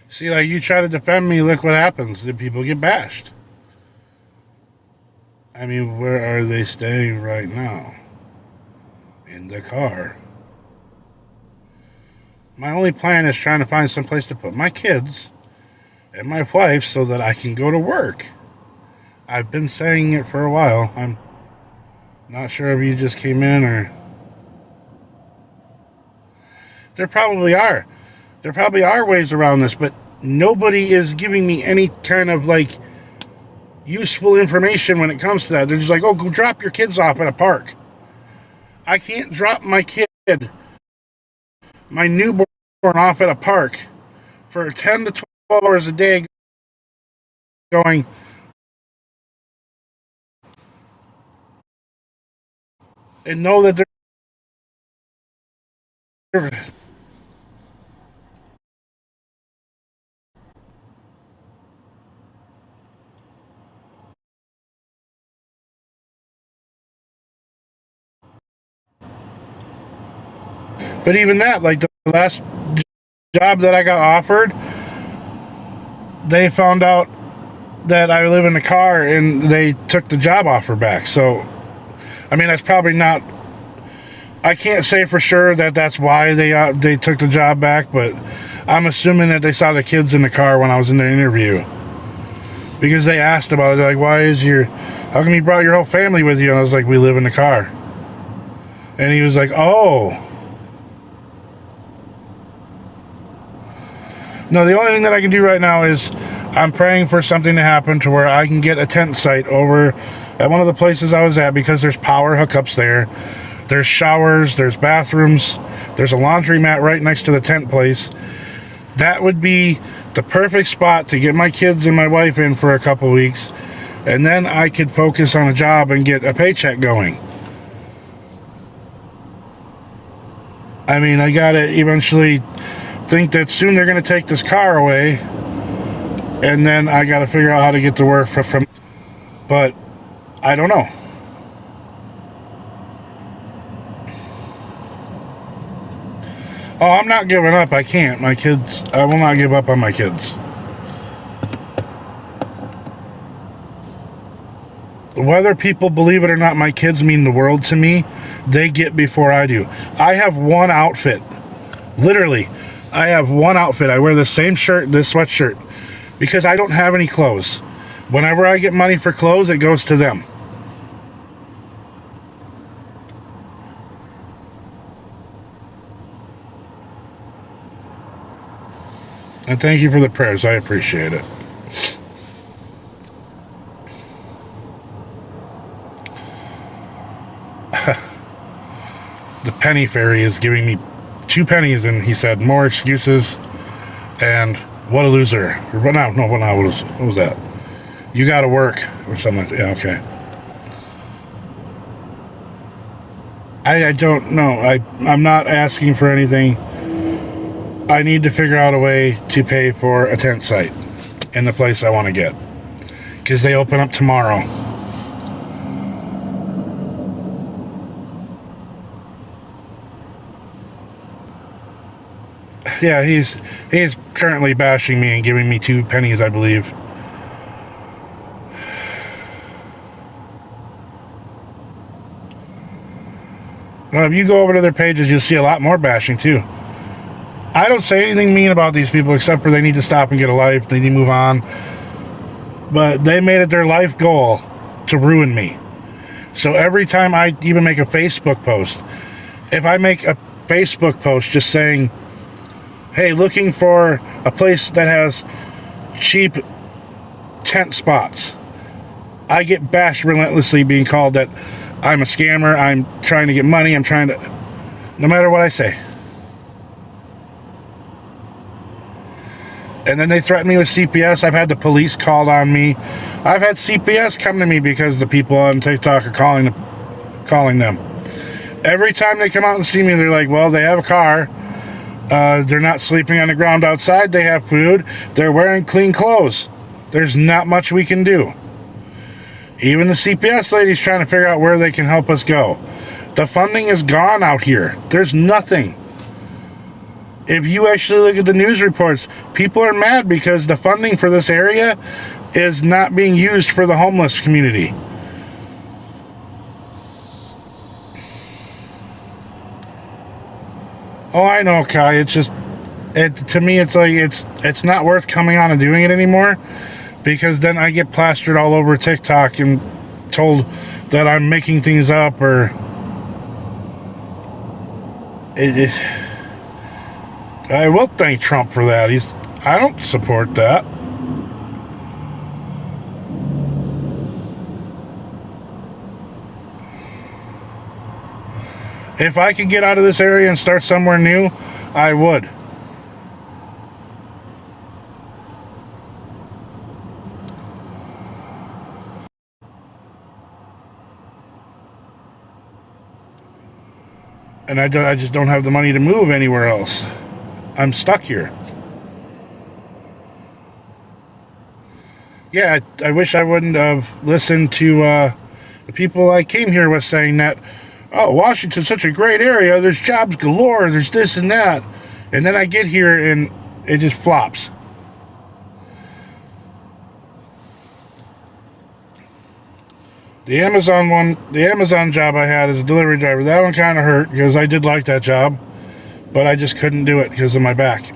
See, like, you try to defend me, look what happens. The people get bashed. I mean, where are they staying right now? In the car. My only plan is trying to find some place to put my kids and my wife so that I can go to work. I've been saying it for a while. I'm not sure if you just came in or... There probably are. There probably are ways around this, but nobody is giving me any kind of, like, useful information when it comes to that. They're just like, oh, go drop your kids off at a park. I can't drop my kid, my newborn, off at a park for 10 to 12 hours a day going... and know that they're... But even that, like the last job that I got offered, they found out that I live in the car and they took the job offer back. So, I mean, that's probably not... I can't say for sure that that's why they took the job back, but I'm assuming that they saw the kids in the car when I was in their interview. Because they asked about it. They're like, how come you brought your whole family with you? And I was like, we live in the car. And he was like, oh. No, the only thing that I can do right now is I'm praying for something to happen to where I can get a tent site over at one of the places I was at, because there's power hookups there. There's showers, there's bathrooms, there's a laundromat right next to the tent place. That would be the perfect spot to get my kids and my wife in for a couple weeks, and then I could focus on a job and get a paycheck going. I mean, I gotta eventually think that soon they're gonna take this car away, and then I gotta figure out how to get to work from. But I don't know. Oh, I'm not giving up. I can't. My kids, I will not give up on my kids. Whether people believe it or not, my kids mean the world to me. They get before I do. I have one outfit. Literally, I have one outfit. I wear the same shirt, this sweatshirt, because I don't have any clothes. Whenever I get money for clothes, it goes to them. And thank you for the prayers. I appreciate it. The penny fairy is giving me 2 pennies, and he said, more excuses, and what a loser. What was that? You gotta work, or something like that. Yeah, okay. I don't know. I'm not asking for anything. I need to figure out a way to pay for a tent site in the place I want to get, because they open up tomorrow. Yeah, he's currently bashing me and giving me 2 pennies, I believe. Well, if you go over to their pages, you'll see a lot more bashing too. I don't say anything mean about these people except for they need to stop and get a life. They need to move on. But they made it their life goal to ruin me. So every time I even make a Facebook post, if I make a Facebook post just saying, hey, looking for a place that has cheap tent spots, I get bashed relentlessly, being called that I'm a scammer, I'm trying to get money, I'm trying to... No matter what I say. And then they threaten me with CPS. I've had the police called on me. I've had CPS come to me because the people on TikTok are calling them. Every time they come out and see me, they're like, well, they have a car. They're not sleeping on the ground outside. They have food. They're wearing clean clothes. There's not much we can do. Even the CPS lady's trying to figure out where they can help us go. The funding is gone out here. There's nothing. If you actually look at the news reports, people are mad because the funding for this area is not being used for the homeless community. Oh, I know, Kai. It's just to me, it's like it's not worth coming on and doing it anymore, because then I get plastered all over TikTok and told that I'm making things up, or I will thank Trump for that. I don't support that. If I could get out of this area and start somewhere new, I would. And I just don't have the money to move anywhere else. I'm stuck here. Yeah, I wish I wouldn't have listened to the people I came here with saying that, oh, Washington's such a great area, there's jobs galore, there's this and that. And then I get here and it just flops. The Amazon job I had as a delivery driver, that one kind of hurt because I did like that job, but I just couldn't do it because of my back.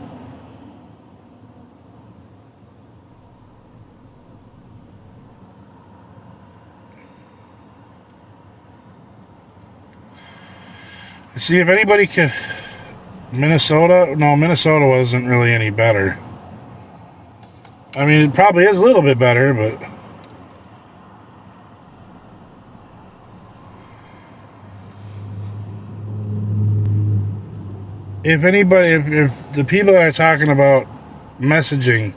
See, if anybody could... Minnesota wasn't really any better. I mean, it probably is a little bit better, but... If the people that are talking about messaging,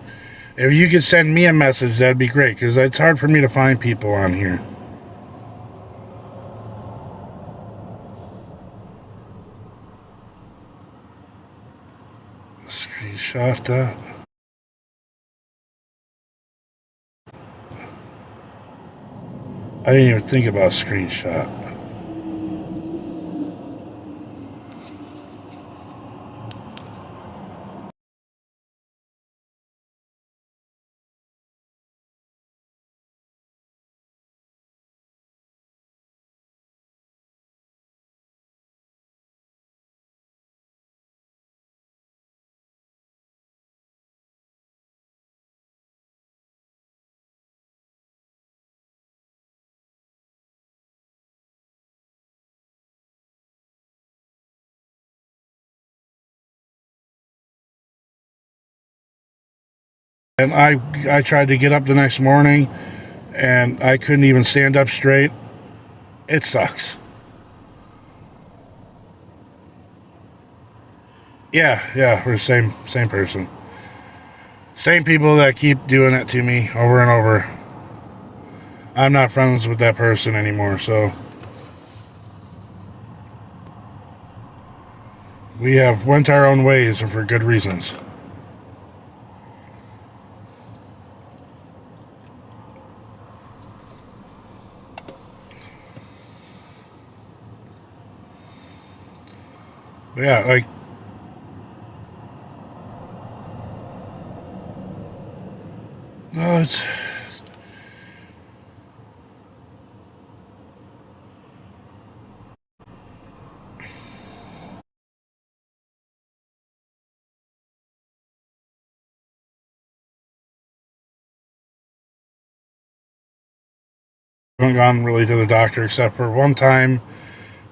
if you could send me a message, that'd be great, because it's hard for me to find people on here. Screenshot that. I didn't even think about screenshot. And I tried to get up the next morning, and I couldn't even stand up straight. It sucks. Yeah, we're the same person. Same people that keep doing it to me over and over. I'm not friends with that person anymore, so we have went our own ways, and for good reasons. But yeah, like, no, it's... I haven't gone really to the doctor except for one time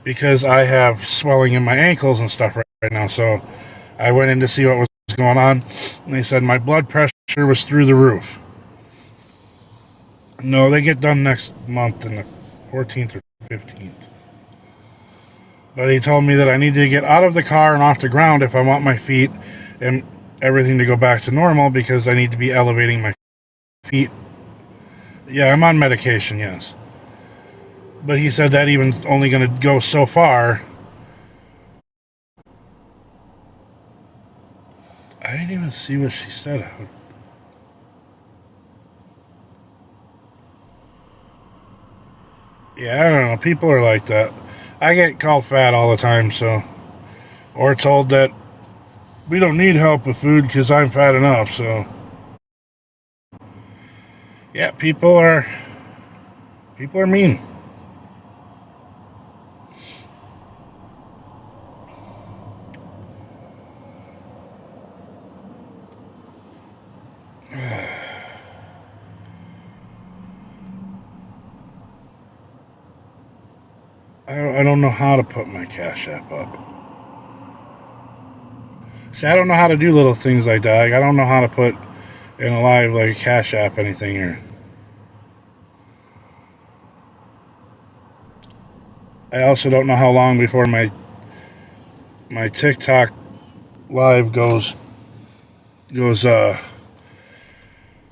because I have swelling in my ankles and stuff right now. So I went in to see what was going on, and they said my blood pressure was through the roof. No, they get done next month in the 14th or 15th. But he told me that I need to get out of the car and off the ground if I want my feet and everything to go back to normal, because I need to be elevating my feet. Yeah, I'm on medication, yes. But he said that even only going to go so far. I didn't even see what she said. Yeah, I don't know. People are like that. I get called fat all the time, so... Or told that we don't need help with food because I'm fat enough, so... Yeah, people are mean. I don't know how to put my Cash App up. See, I don't know how to do little things like that. Like, I don't know how to put in a live, like, a Cash App anything here. I also don't know how long before my TikTok live goes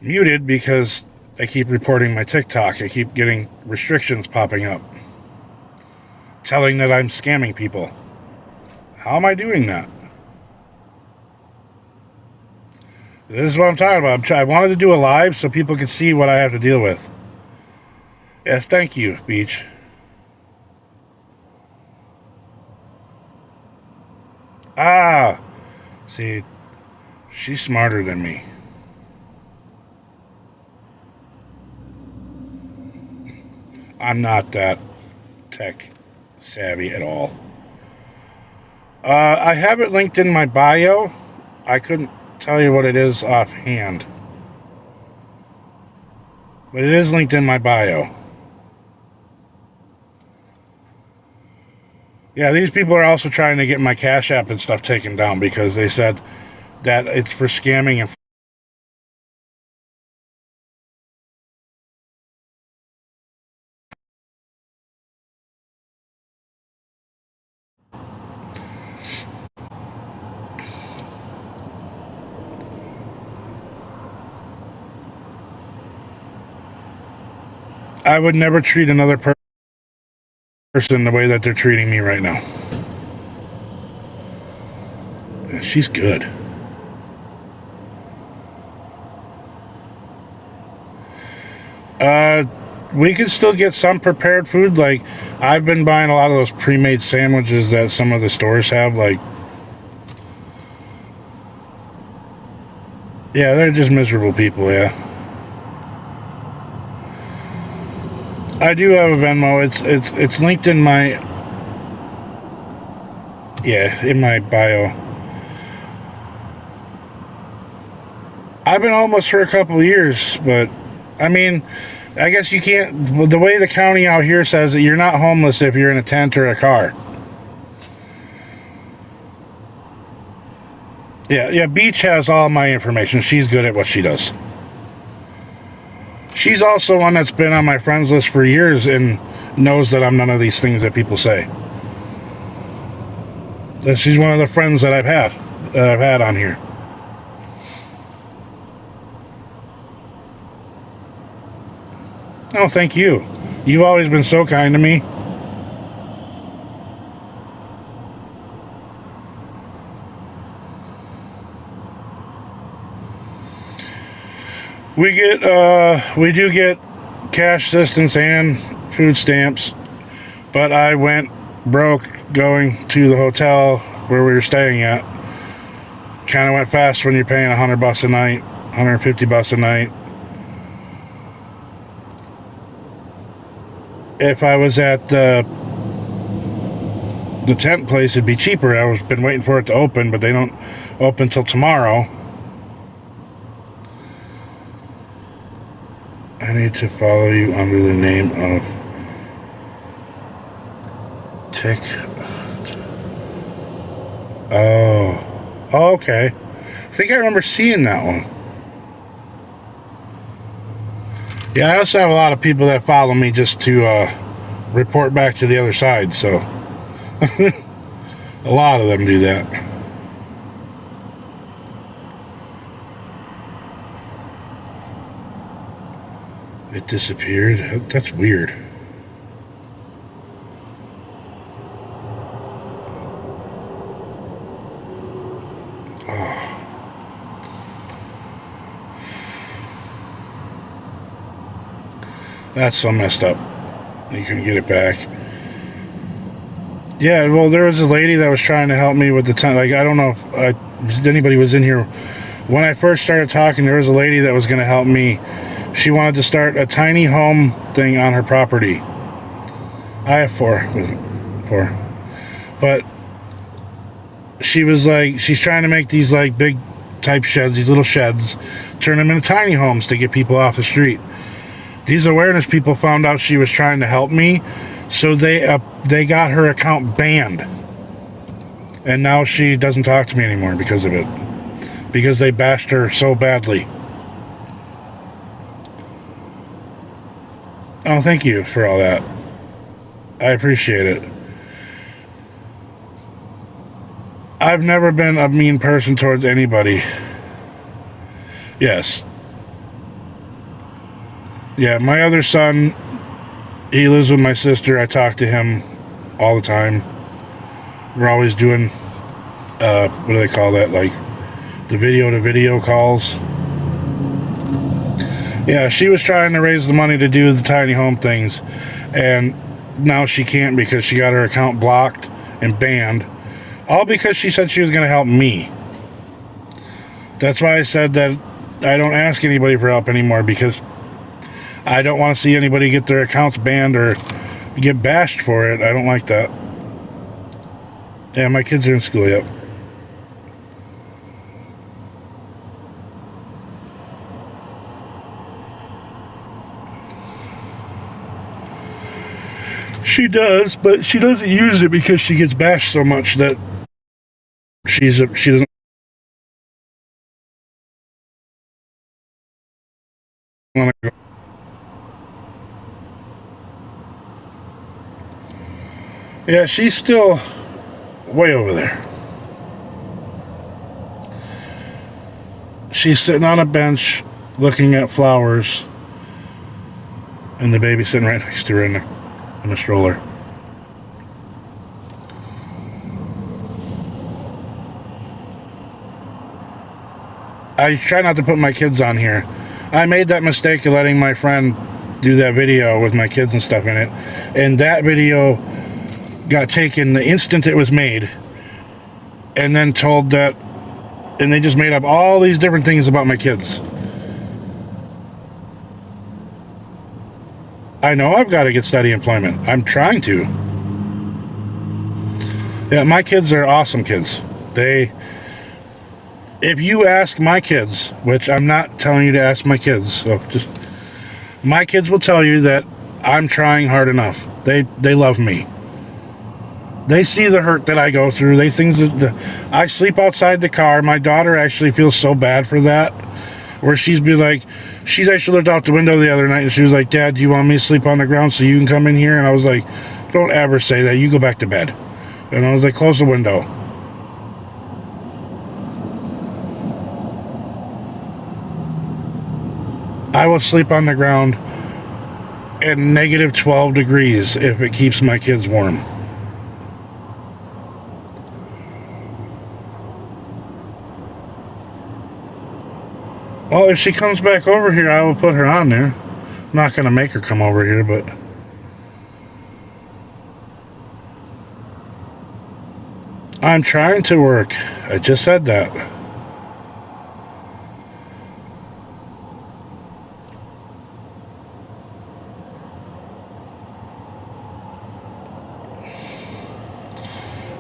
muted because I keep reporting my TikTok. I keep getting restrictions popping up telling that I'm scamming people. How am I doing that? This is what I'm talking about. I wanted to do a live so people could see what I have to deal with. Yes, thank you, Beach. Ah, see, she's smarter than me. I'm not that tech savvy at all. I have it linked in my bio. I couldn't tell you what it is offhand, but it is linked in my bio. Yeah, these people are also trying to get my Cash App and stuff taken down because they said that it's for scamming and I would never treat another person the way that they're treating me right now. She's good. We can still get some prepared food. Like, I've been buying a lot of those pre-made sandwiches that some of the stores have. Like, yeah, they're just miserable people, yeah. I do have a Venmo. It's linked in my, yeah, in my bio. I've been homeless for a couple of years, but I mean, I guess you can't. The way the county out here says that you're not homeless if you're in a tent or a car. Yeah. Beach has all my information. She's good at what she does. She's also one that's been on my friends list for years and knows that I'm none of these things that people say. So she's one of the friends that I've had on here. Oh, thank you. You've always been so kind to me. We do get cash assistance and food stamps, but I went broke going to the hotel where we were staying at. Kind of went fast when you're paying $100 a night, $150 a night. If I was at the tent place, it'd be cheaper. I was been waiting for it to open, but they don't open till tomorrow. I need to follow you under the name of Tick. Oh, okay. I think I remember seeing that one. Yeah, I also have a lot of people that follow me just to report back to the other side, so a lot of them do that. It disappeared. That's weird. Oh. That's so messed up. You can get it back. Yeah, well, there was a lady that was trying to help me with the tent. Like, I don't know if anybody was in here. When I first started talking, there was a lady that was going to help me. She wanted to start a tiny home thing on her property. I have four. But she was like, she's trying to make these like big type sheds, these little sheds, turn them into tiny homes to get people off the street. These awareness people found out she was trying to help me, so they got her account banned. And now she doesn't talk to me anymore because of it. Because they bashed her so badly. Oh, thank you for all that. I appreciate it. I've never been a mean person towards anybody. Yes. Yeah, my other son, he lives with my sister. I talk to him all the time. We're always doing, what do they call that? Like, the video-to-video calls. Yeah, she was trying to raise the money to do the tiny home things. And now she can't because she got her account blocked and banned. All because she said she was going to help me. That's why I said that I don't ask anybody for help anymore, because I don't want to see anybody get their accounts banned or get bashed for it. I don't like that. Yeah, my kids are in school, yep. She does, but she doesn't use it because she gets bashed so much that she doesn't. Want to go. Yeah, she's still way over there. She's sitting on a bench looking at flowers, and the baby's sitting right next to her in a stroller. I try not to put my kids on here. I made that mistake of letting my friend do that video with my kids and stuff in it, and that video got taken the instant it was made, and then told that, and they just made up all these different things about my kids. I know I've got to get steady employment. I'm trying to. Yeah, my kids are awesome kids. If you ask my kids, which I'm not telling you to ask my kids, so just, my kids will tell you that I'm trying hard enough. They love me. They see the hurt that I go through. They think that I sleep outside the car. My daughter actually feels so bad for that, where she's actually looked out the window the other night and she was like, "Dad, do you want me to sleep on the ground so you can come in here?" And I was like, "Don't ever say that. You go back to bed." And I was like, "Close the window." I will sleep on the ground at negative 12 degrees if it keeps my kids warm. Well, if she comes back over here, I will put her on there. I'm not going to make her come over here, but I'm trying to work. I just said that.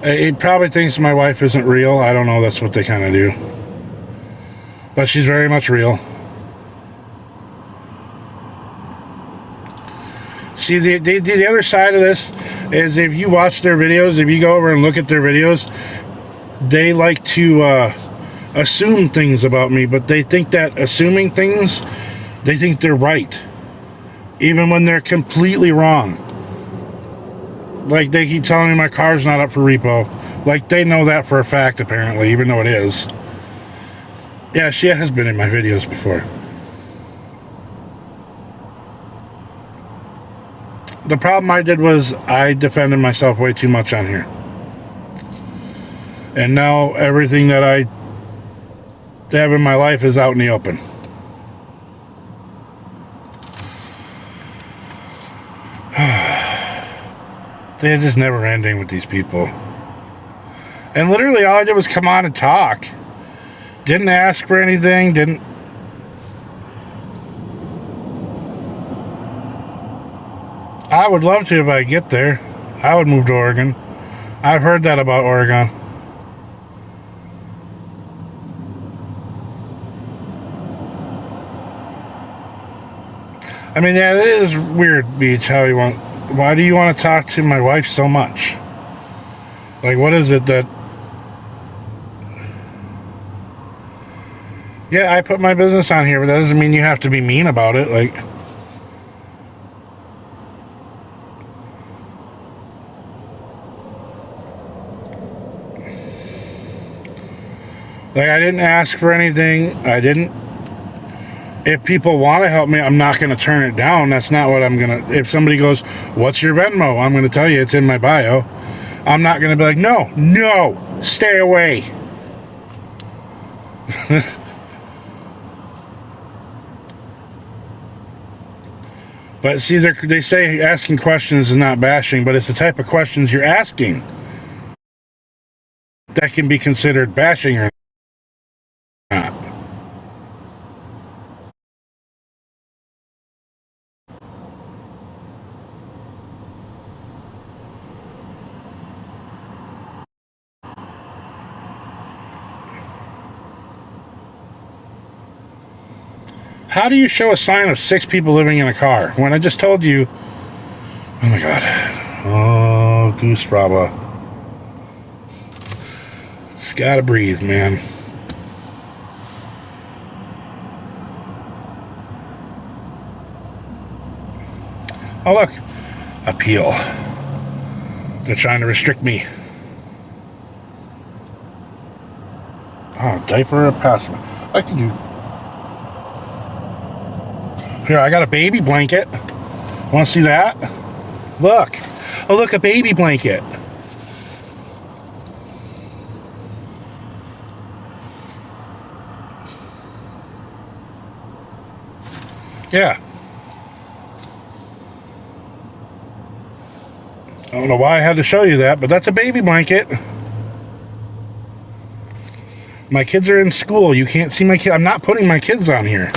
He probably thinks my wife isn't real. I don't know. That's what they kind of do. But she's very much real. See, the other side of this is, if you watch their videos, if you go over and look at their videos, they like to assume things about me, but they think that assuming things, they think they're right, even when they're completely wrong. Like, they keep telling me my car's not up for repo. Like, they know that for a fact, apparently, even though it is. Yeah, she has been in my videos before. The problem I did was I defended myself way too much on here. And now everything that I have in my life is out in the open. They're just never ending with these people. And literally all I did was come on and talk. Didn't ask for anything, didn't. I would love to if I get there. I would move to Oregon. I've heard that about Oregon. I mean, yeah, it is weird, Beach, how you want... Why do you want to talk to my wife so much? Like, what is it that... Yeah, I put my business on here, but that doesn't mean you have to be mean about it. Like... Like, I didn't ask for anything. I didn't... If people want to help me, I'm not going to turn it down. That's not what I'm going to... If somebody goes, what's your Venmo? I'm going to tell you it's in my bio. I'm not going to be like, no, stay away. But see, they say asking questions is not bashing, but it's the type of questions you're asking that can be considered bashing or not. How do you show a sign of 6 people living in a car when I just told you? Oh my god. Oh, Goose Fraba. Just gotta breathe, man. Oh, look. Appeal. They're trying to restrict me. Oh, diaper or password. I can do. Here, I got a baby blanket. Want to see that? Look. Oh, look, a baby blanket. Yeah. I don't know why I had to show you that, but that's a baby blanket. My kids are in school. You can't see my kid. I'm not putting my kids on here.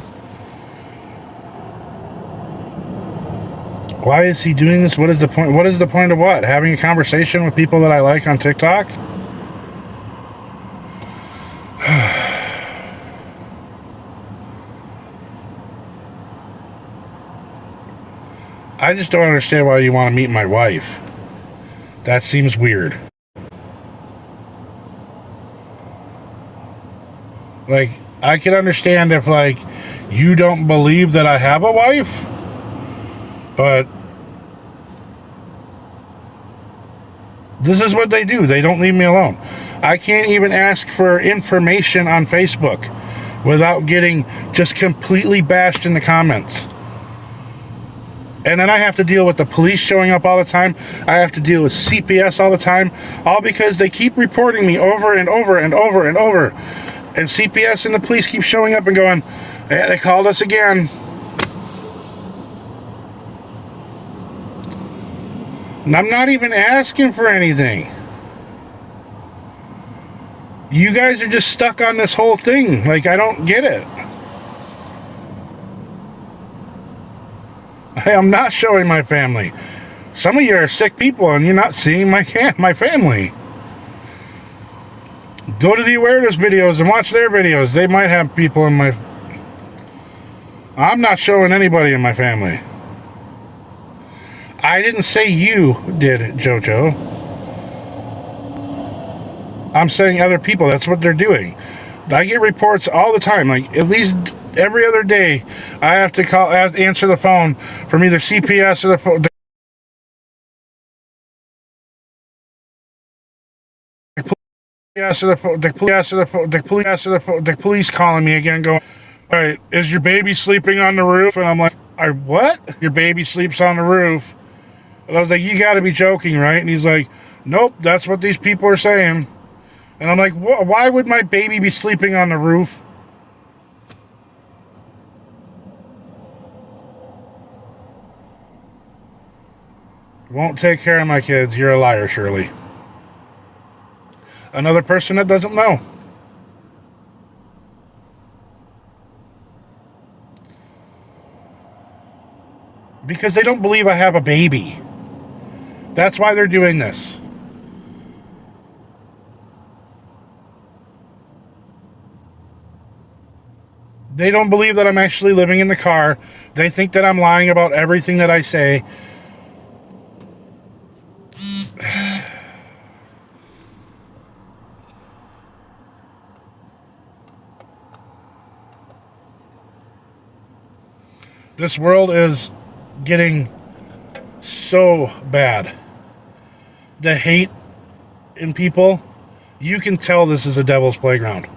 Why is he doing this? What is the point? What is the point of what? Having a conversation with people that I like on TikTok? I just don't understand why you want to meet my wife. That seems weird. Like, I can understand if, like, you don't believe that I have a wife, but this is what they do. They don't leave me alone. I can't even ask for information on Facebook without getting just completely bashed in the comments. And then I have to deal with the police showing up all the time. I have to deal with CPS all the time, all because they keep reporting me over and over and over and over. And CPS and the police keep showing up and going, hey, they called us again. And I'm not even asking for anything. You guys are just stuck on this whole thing. Like, I don't get it. I'm not showing my family. Some of you are sick people and you're not seeing my family. Go to the awareness videos and watch their videos. They might have people in my... I'm not showing anybody in my family. I didn't say you did, Jojo. I'm saying other people. That's what they're doing. I get reports all the time. Like, at least every other day, I have to answer the phone from either CPS or the phone. The police calling me again, going, all right, is your baby sleeping on the roof? And I'm like, what? Your baby sleeps on the roof? And I was like, you got to be joking, right? And he's like, nope, that's what these people are saying. And I'm like, why would my baby be sleeping on the roof? Won't take care of my kids. You're a liar, Shirley. Another person that doesn't know. Because they don't believe I have a baby. That's why they're doing this. They don't believe that I'm actually living in the car. They think that I'm lying about everything that I say. This world is getting so bad. The hate in people, you can tell this is a devil's playground.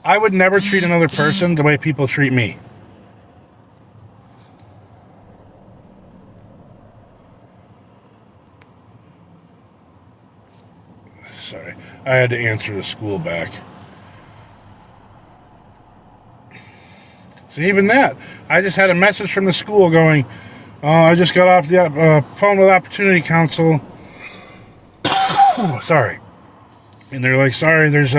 I would never treat another person the way people treat me. Sorry, I had to answer the school back. So even that, I just had a message from the school going, I just got off the phone with Opportunity Council. Sorry. And they're like, sorry, there's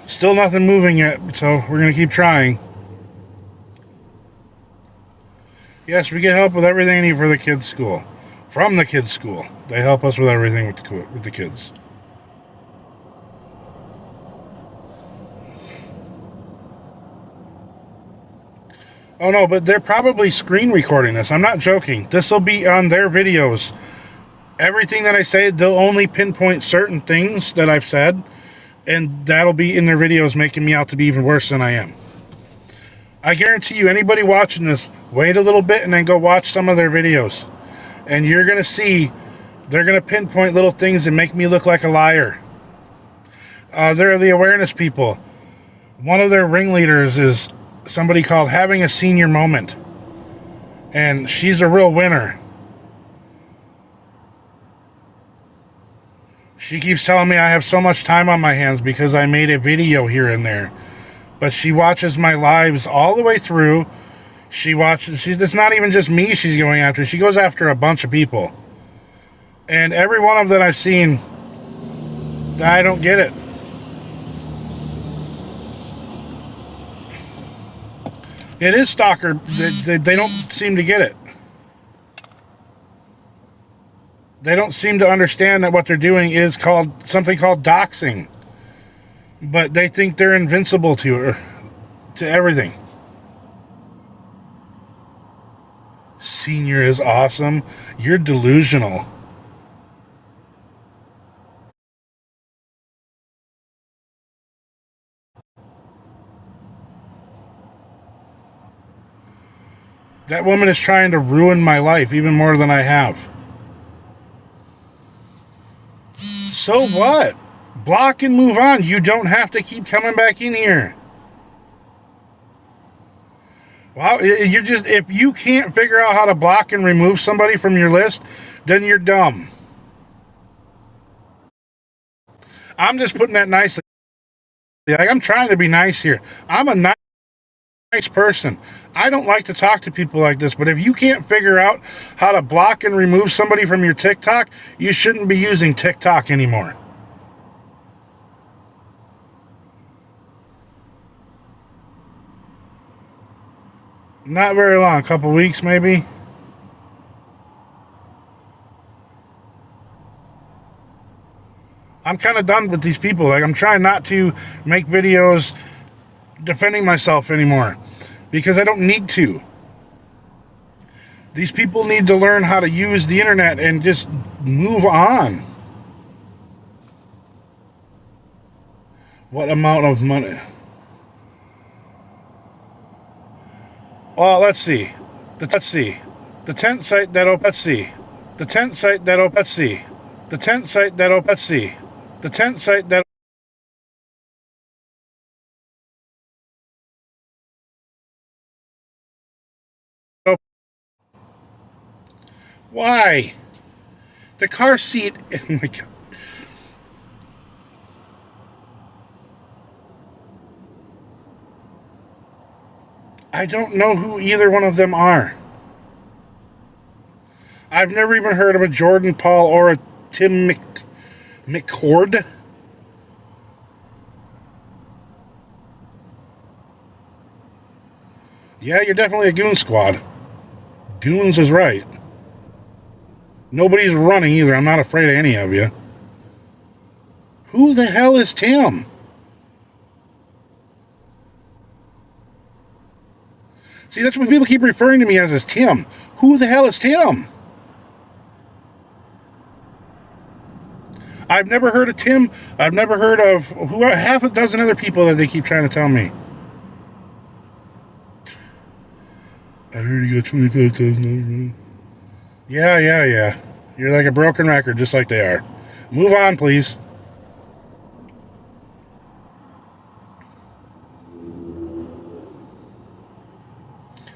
still nothing moving yet, so we're going to keep trying. Yes, we get help with everything I need for the kids' school. From the kids' school. They help us with everything with the kids. Oh no, but they're probably screen recording this. I'm not joking. This will be on their videos. Everything that I say, they'll only pinpoint certain things that I've said, and that'll be in their videos, making me out to be even worse than I am. I guarantee you, anybody watching this, wait a little bit and then go watch some of their videos. And you're going to see they're going to pinpoint little things and make me look like a liar. They're the awareness people. One of their ringleaders is somebody called Having a Senior Moment. And she's a real winner. She keeps telling me I have so much time on my hands because I made a video here and there. But she watches my lives all the way through. It's not even just me she's going after. She goes after a bunch of people. And every one of them I've seen, I don't get it. It is stalker. They don't seem to get it. They don't seem to understand that what they're doing is something called doxing. But they think they're invincible to everything. Senior is awesome. You're delusional. That woman is trying to ruin my life even more than I have. So what? Block and move on. You don't have to keep coming back in here. Well, if you can't figure out how to block and remove somebody from your list, then you're dumb. I'm just putting that nicely. Like, I'm trying to be nice here. I'm a nice person. I don't like to talk to people like this, but if you can't figure out how to block and remove somebody from your TikTok, you shouldn't be using TikTok anymore. Not very long, a couple weeks maybe. I'm kind of done with these people. Like, I'm trying not to make videos defending myself anymore because I don't need to. These people need to learn how to use the internet and just move on. What amount of money? Well, let's see. The tent site that let's see. The tent site that let's see. The tent site that let's see. The tent site that Why? The car seat. Oh my God. I don't know who either one of them are. I've never even heard of a Jordan Paul or a Tim McCord. Yeah, you're definitely a goon squad. Goons is right. Nobody's running either. I'm not afraid of any of you. Who the hell is Tim? See, that's what people keep referring to me as Tim. Who the hell is Tim? I've never heard of Tim. I've never heard of half a dozen other people that they keep trying to tell me. I heard you got 25,000. Yeah. You're like a broken record, just like they are. Move on, please.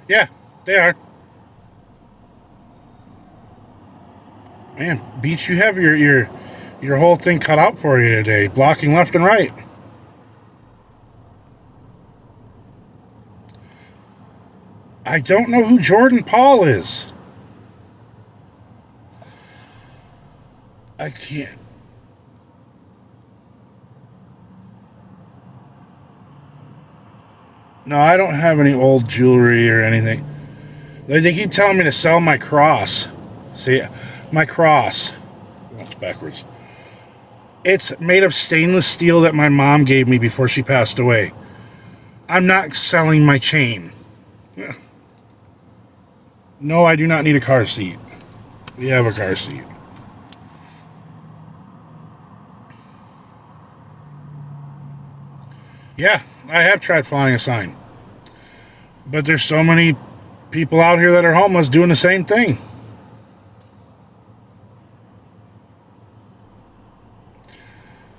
Yeah, they are. Man, Beach, you have your whole thing cut out for you today, blocking left and right. I don't know who Jordan Paul is. I can't. No, I don't have any old jewelry or anything. They keep telling me to sell my cross. See, my cross. That's backwards. It's made of stainless steel that my mom gave me before she passed away. I'm not selling my chain. No, I do not need a car seat. We have a car seat. Yeah, I have tried flying a sign. But there's so many people out here that are homeless doing the same thing.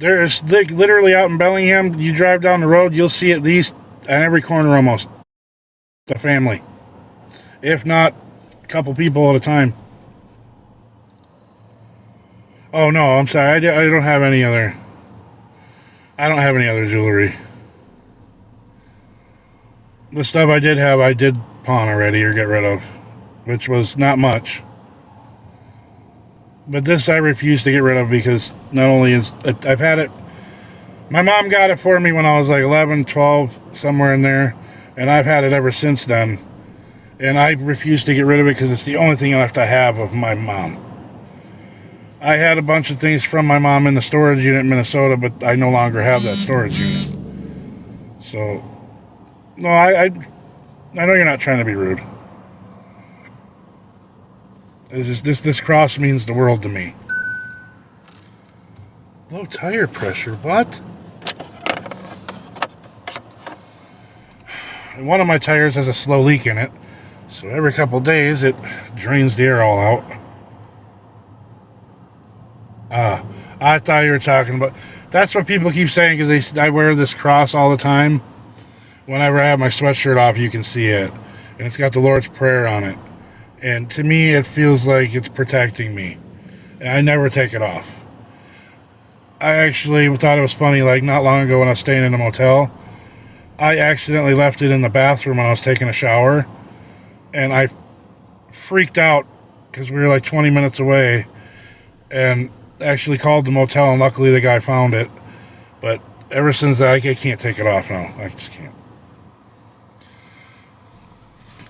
There's literally out in Bellingham, you drive down the road, you'll see at least at every corner almost a family. If not, a couple people at a time. Oh no, I'm sorry, I don't have any other. I don't have any other jewelry. The stuff I did have, I did pawn already or get rid of, which was not much. But this I refuse to get rid of because not only is I've had it. My mom got it for me when I was like 11, 12, somewhere in there, and I've had it ever since then. And I refuse to get rid of it because it's the only thing left I have of my mom. I had a bunch of things from my mom in the storage unit in Minnesota, but I no longer have that storage unit. So, no, I know you're not trying to be rude. It's just, this cross means the world to me. Low tire pressure, what? And one of my tires has a slow leak in it, so every couple days it drains the air all out. I thought you were talking about. That's what people keep saying because I wear this cross all the time. Whenever I have my sweatshirt off, you can see it, and it's got the Lord's Prayer on it. And to me, it feels like it's protecting me. And I never take it off. I actually thought it was funny, like not long ago when I was staying in a motel, I accidentally left it in the bathroom when I was taking a shower. And I freaked out because we were like 20 minutes away. And actually called the motel, and luckily the guy found it. But ever since that, I can't take it off now. I just can't.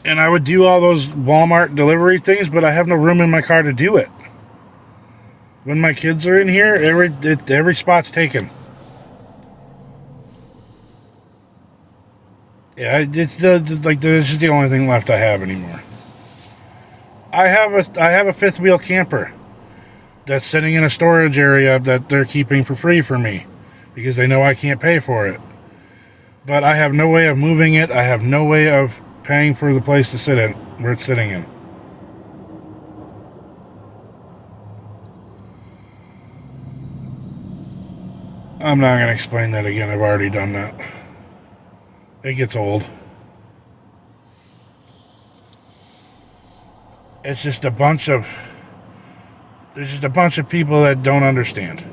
And I would do all those Walmart delivery things, but I have no room in my car to do it. When my kids are in here, every spot's taken. Yeah, it's just the only thing left I have anymore. I have a fifth wheel camper that's sitting in a storage area that they're keeping for free for me because they know I can't pay for it. But I have no way of moving it. I have no way of paying for the place to sit in, where it's sitting in. I'm not going to explain that again. I've already done that. It gets old. It's just a bunch of... There's just a bunch of people that don't understand.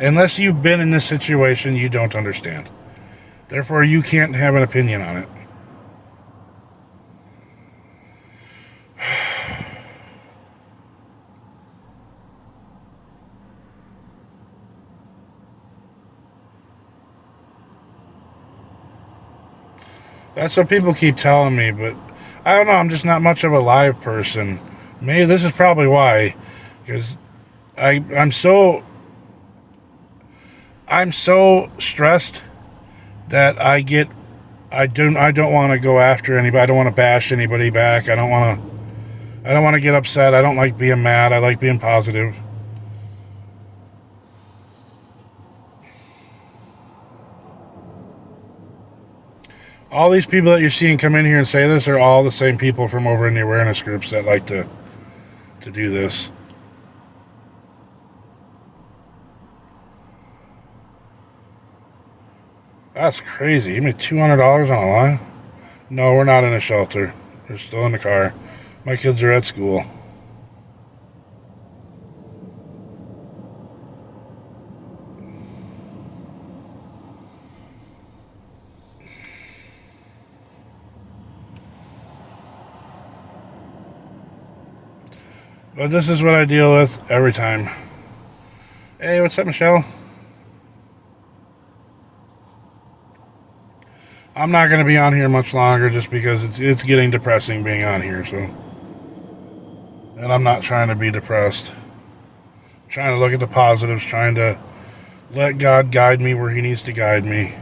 Unless you've been in this situation, you don't understand. Therefore, you can't have an opinion on it. That's what people keep telling me, but I don't know, I'm just not much of a live person. Maybe this is probably why, because I'm so stressed that I get I don't want to go after anybody. I don't want to bash anybody back. I don't want to get upset. I don't like being mad. I like being positive. All these people that you're seeing come in here and say this are all the same people from over in the awareness groups that like to do this. That's crazy. You made $200 on a line? No, we're not in a shelter. We're still in the car. My kids are at school. But this is what I deal with every time. Hey, what's up, Michelle? I'm not going to be on here much longer just because it's getting depressing being on here, so. And I'm not trying to be depressed. I'm trying to look at the positives, trying to let God guide me where He needs to guide me.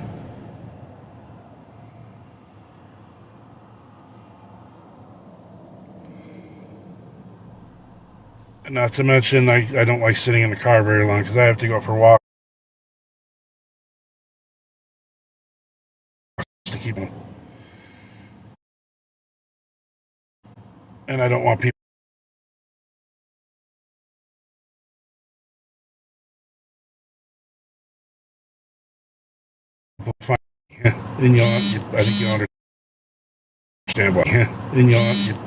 And not to mention, I don't like sitting in the car very long because I have to go for walks to keep them. And I don't want people find me. And I think you'll understand why. And I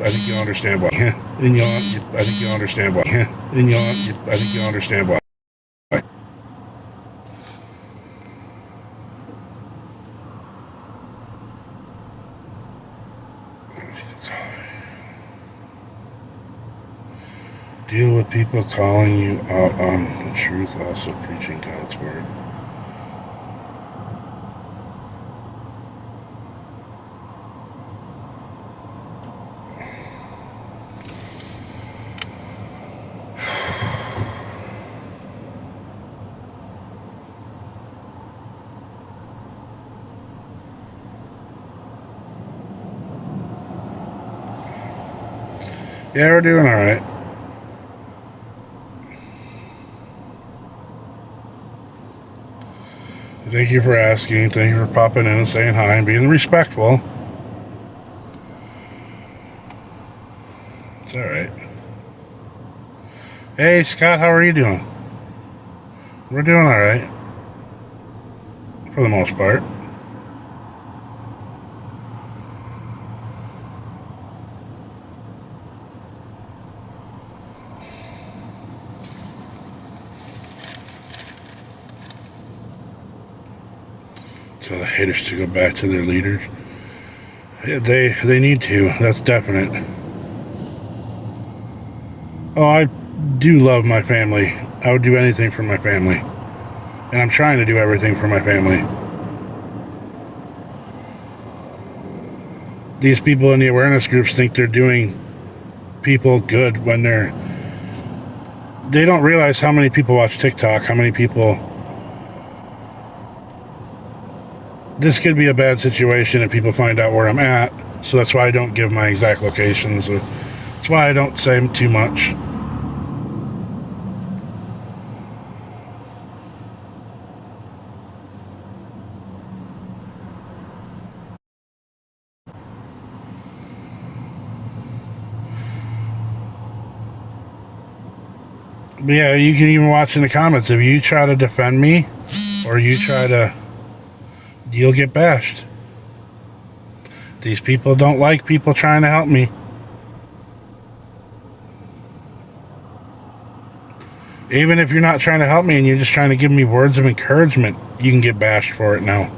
think you'll understand why. And I think you'll understand why. And I think you'll understand why. Deal with people calling you out on the truth, also preaching God's word. Yeah, we're doing all right. Thank you for asking. Thank you for popping in and saying hi and being respectful. It's all right. Hey, Scott, how are you doing? We're doing all right. For the most part. So the haters to go back to their leaders. Yeah, they need to. That's definite. Oh, I do love my family. I would do anything for my family. And I'm trying to do everything for my family. These people in the awareness groups think they're doing people good when they don't realize how many people watch TikTok, how many people. This could be a bad situation if people find out where I'm at, so that's why I don't give my exact locations. That's why I don't say too much. But yeah, you can even watch in the comments. If you try to defend me, or you try to, you'll get bashed. These people don't like people trying to help me. Even if you're not trying to help me and you're just trying to give me words of encouragement, you can get bashed for it now.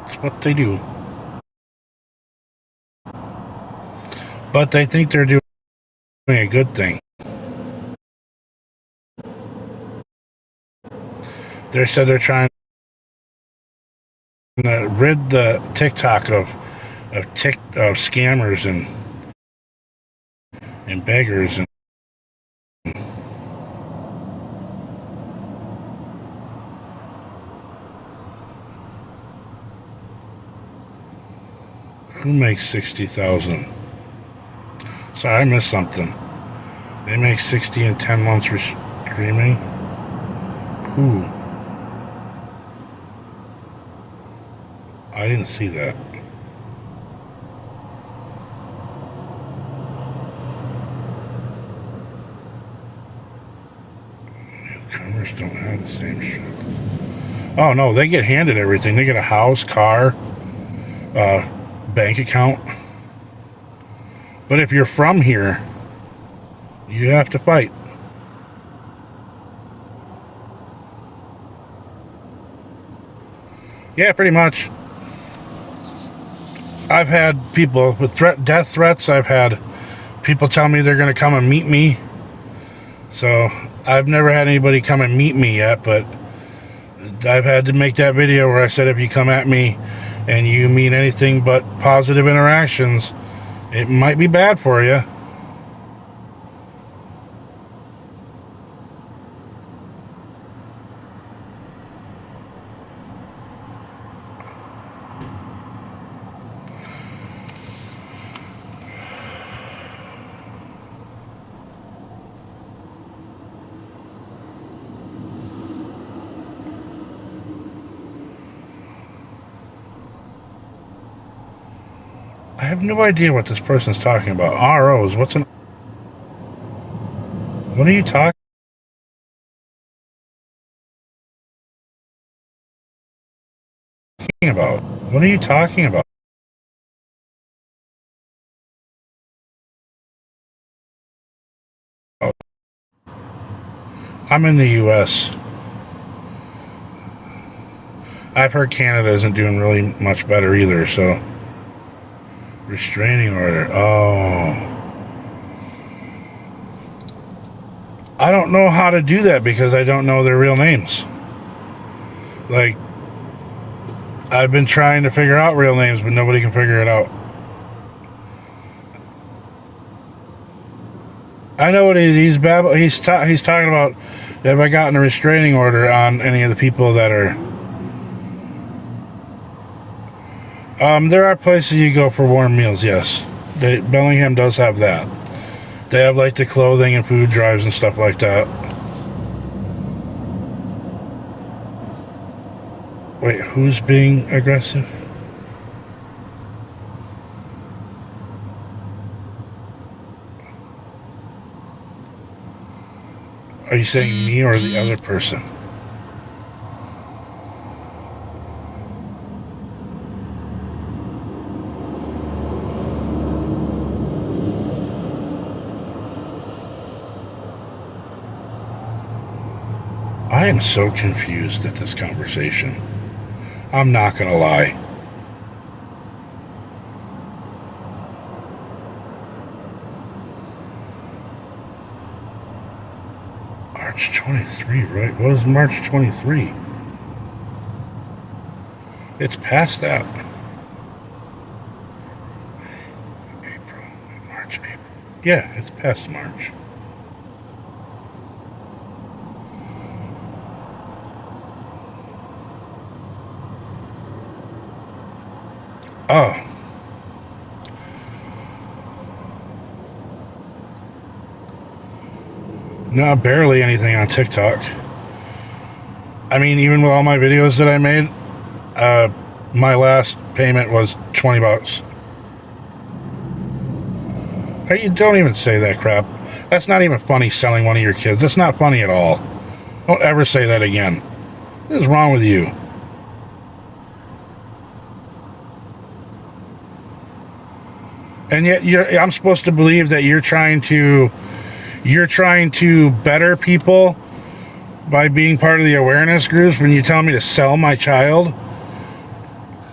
It's what they do. But they think they're doing a good thing. They said they're trying to rid the TikTok of scammers and beggars Who makes 60,000? Sorry, I missed something. They make 60 in 10 months for streaming. Who? I didn't see that. Newcomers don't have the same shit. Oh no, they get handed everything. They get a house, car, bank account. But if you're from here, you have to fight. Yeah, pretty much. I've had people with death threats. I've had people tell me they're going to come and meet me. So I've never had anybody come and meet me yet, but I've had to make that video where I said if you come at me and you mean anything but positive interactions, it might be bad for you. I have no idea what this person's talking about. ROs, what are you talking about? What are you talking about? I'm in the US. I've heard Canada isn't doing really much better either, so. Restraining order. Oh. I don't know how to do that because I don't know their real names. Like, I've been trying to figure out real names, but nobody can figure it out. I know what he's talking about. Have I gotten a restraining order on any of the people that are... there are places you go for warm meals, yes. Bellingham does have that. They have like the clothing and food drives and stuff like that. Wait, who's being aggressive? Are you saying me or the other person? I am so confused at this conversation. I'm not gonna lie. March 23, right? What is March 23? It's past that. April, March, April. Yeah, it's past March. Oh. No, barely anything on TikTok. I mean, even with all my videos that I made, my last payment was $20. Hey, you don't even say that crap. That's not even funny selling one of your kids. That's not funny at all. Don't ever say that again. What is wrong with you? And yet I'm supposed to believe that you're trying to better people by being part of the awareness groups when you tell me to sell my child?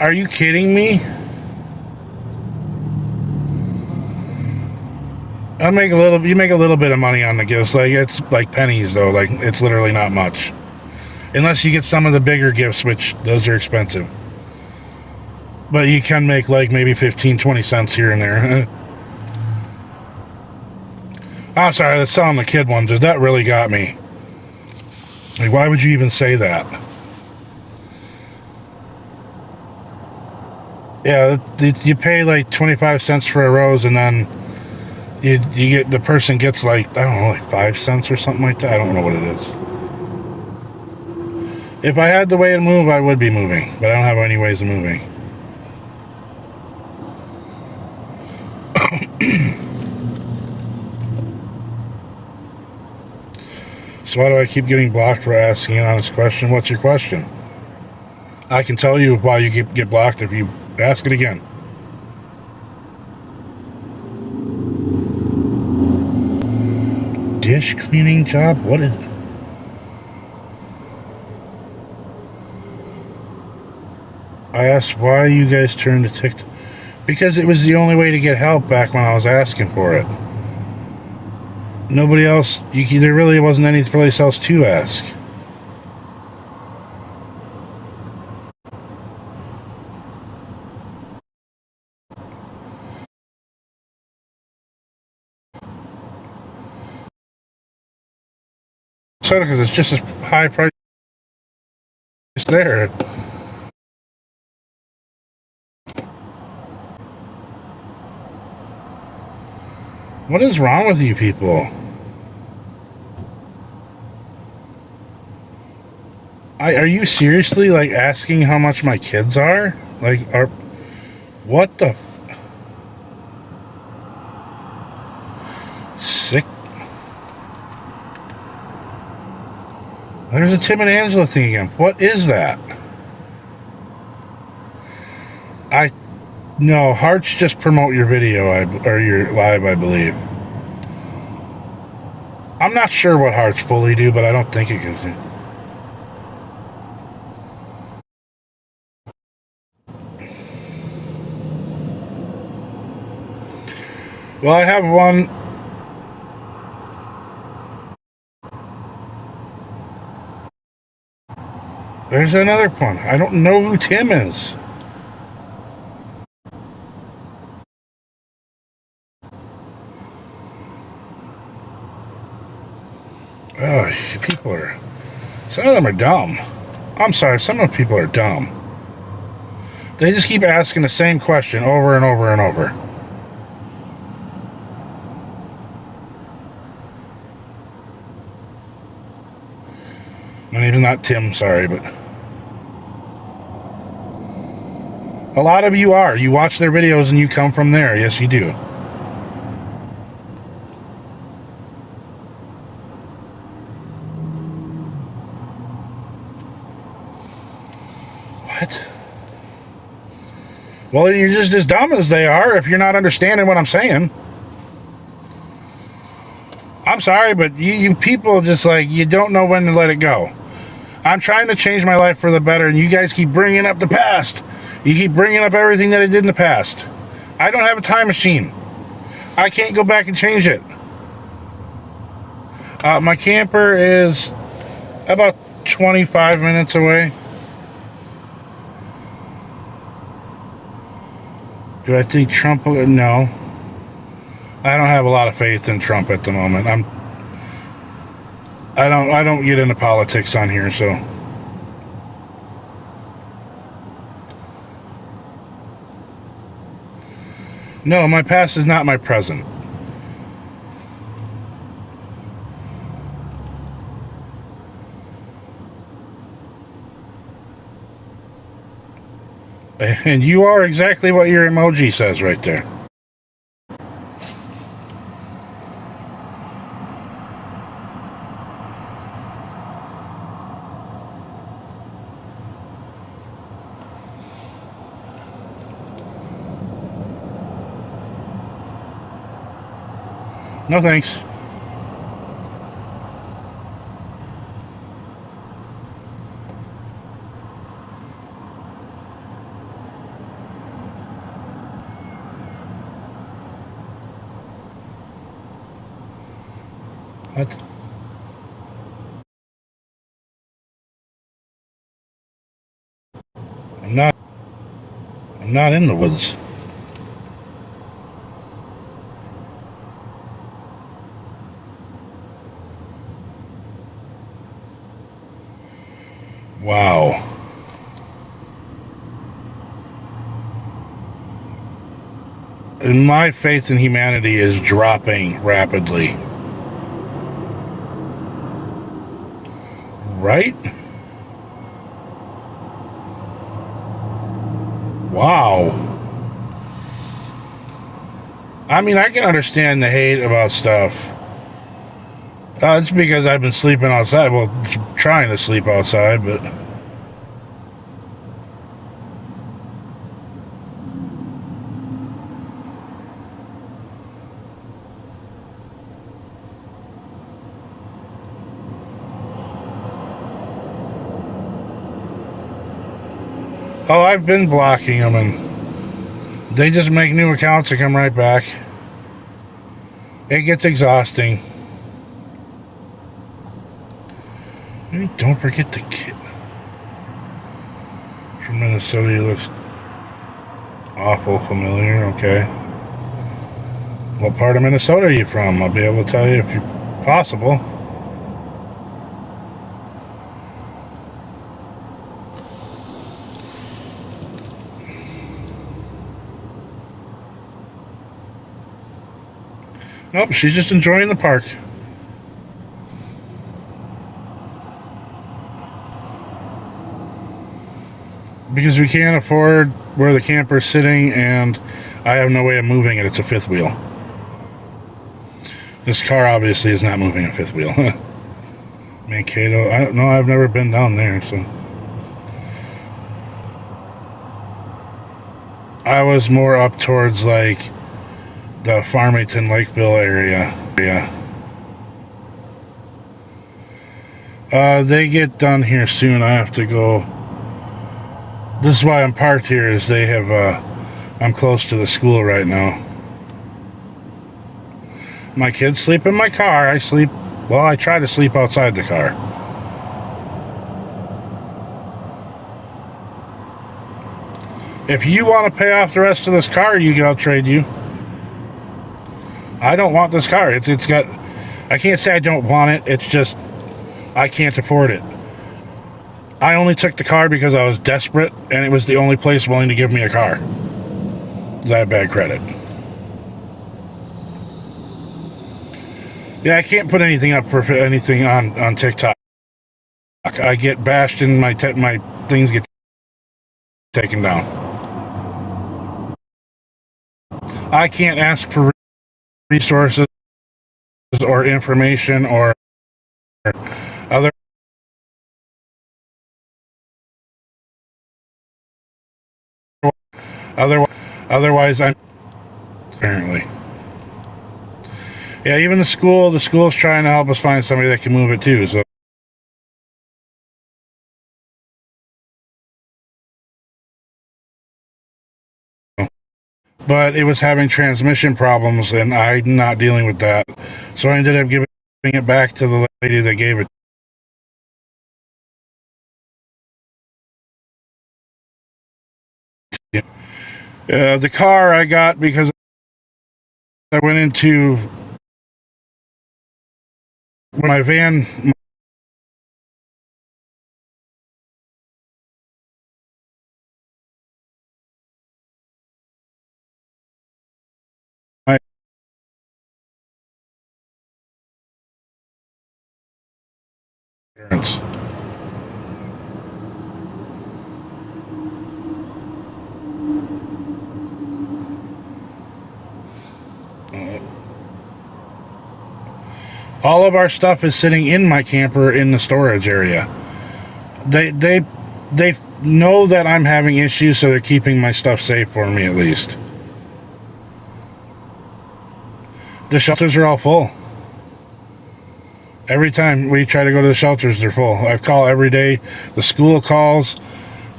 Are you kidding me? You make a little bit of money on the gifts. Like, it's like pennies though. Like, it's literally not much. Unless you get some of the bigger gifts, which those are expensive. But you can make like maybe 15, 20 cents here and there. I'm sorry, that's selling the kid one. That really got me. Like, why would you even say that? Yeah, you pay like 25 cents for a rose, and then you get, the person gets like, I don't know, like 5 cents or something like that. I don't know what it is. If I had the way to move, I would be moving, but I don't have any ways of moving. So why do I keep getting blocked for asking an honest question? What's your question? I can tell you why you get blocked if you ask it again. Dish cleaning job? What is it? I asked why you guys turned to TikTok. Because it was the only way to get help back when I was asking for it. Nobody else, there really wasn't any place else to ask. So, because it's just a high price there. What is wrong with you people? Are you seriously like asking how much my kids are? Like, what the sick? There's a Tim and Angela thing again. What is that? No, hearts just promote your video, or your live, I believe. I'm not sure what hearts fully do, but I don't think it gives you. Well, I have one. There's another one. I don't know who Tim is. Oh, people are... Some of them are dumb. I'm sorry, some of the people are dumb. They just keep asking the same question over and over and over. My name's not Tim, sorry, but... A lot of you are. You watch their videos and you come from there. Yes, you do. What? Well, you're just as dumb as they are if you're not understanding what I'm saying. I'm sorry, but you people just like, you don't know when to let it go. I'm trying to change my life for the better, and you guys keep bringing up the past. You keep bringing up everything that I did in the past. I don't have a time machine. I can't go back and change it. My camper is about 25 minutes away. Do I think Trump will? No. I don't have a lot of faith in Trump at the moment. I don't get into politics on here, so. No, my past is not my present. And you are exactly what your emoji says right there. No thanks. What? I'm not in the woods. Wow. my faith in humanity is dropping rapidly. Right? Wow. I mean, I can understand the hate about stuff. It's because I've been sleeping outside. Well, trying to sleep outside, but... Oh, I've been blocking them, and they just make new accounts and come right back. It gets exhausting. Maybe don't forget the kid from Minnesota. He looks awful familiar. Okay. What part of Minnesota are you from? I'll be able to tell you if possible. Nope, she's just enjoying the park. Because we can't afford where the camper's sitting, and I have no way of moving it. It's a fifth wheel. This car obviously is not moving a fifth wheel. Mankato, I don't know. I've never been down there, so. I was more up towards like the Farmington, Lakeville area. They get done here soon. I have to go. This is why I'm parked here, is they have, I'm close to the school right now. My kids sleep in my car. I try to sleep outside the car. If you want to pay off the rest of this car, I'll trade you. I don't want this car. It's got, I can't say I don't want it. It's just, I can't afford it. I only took the car because I was desperate, and it was the only place willing to give me a car. I have bad credit. Yeah, I can't put anything up for anything on TikTok. I get bashed and my things get taken down. I can't ask for resources or information or other. Otherwise, I'm apparently. Yeah, even the school's trying to help us find somebody that can move it too. So, but it was having transmission problems, and I'm not dealing with that. So I ended up giving it back to the lady that gave it. The car I got because I went into my van. My parents. All of our stuff is sitting in my camper in the storage area. They know that I'm having issues, so they're keeping my stuff safe for me at least. The shelters are all full. Every time we try to go to the shelters, they're full. I call every day. The school calls.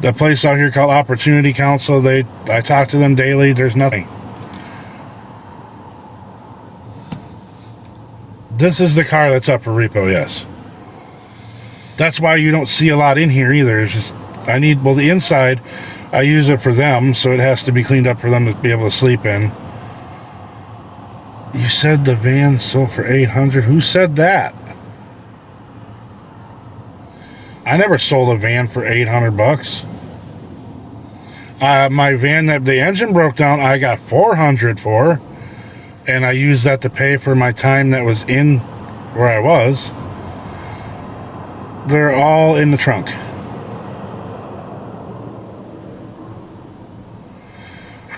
The place out here called Opportunity Council, I talk to them daily. There's nothing. This is the car that's up for repo, yes. That's why you don't see a lot in here either. It's just, the inside, I use it for them, so it has to be cleaned up for them to be able to sleep in. You said the van sold for $800. Who said that? I never sold a van for $800. My van that the engine broke down, I got $400 for, and I used that to pay for my time that was in where I was. They're all in the trunk.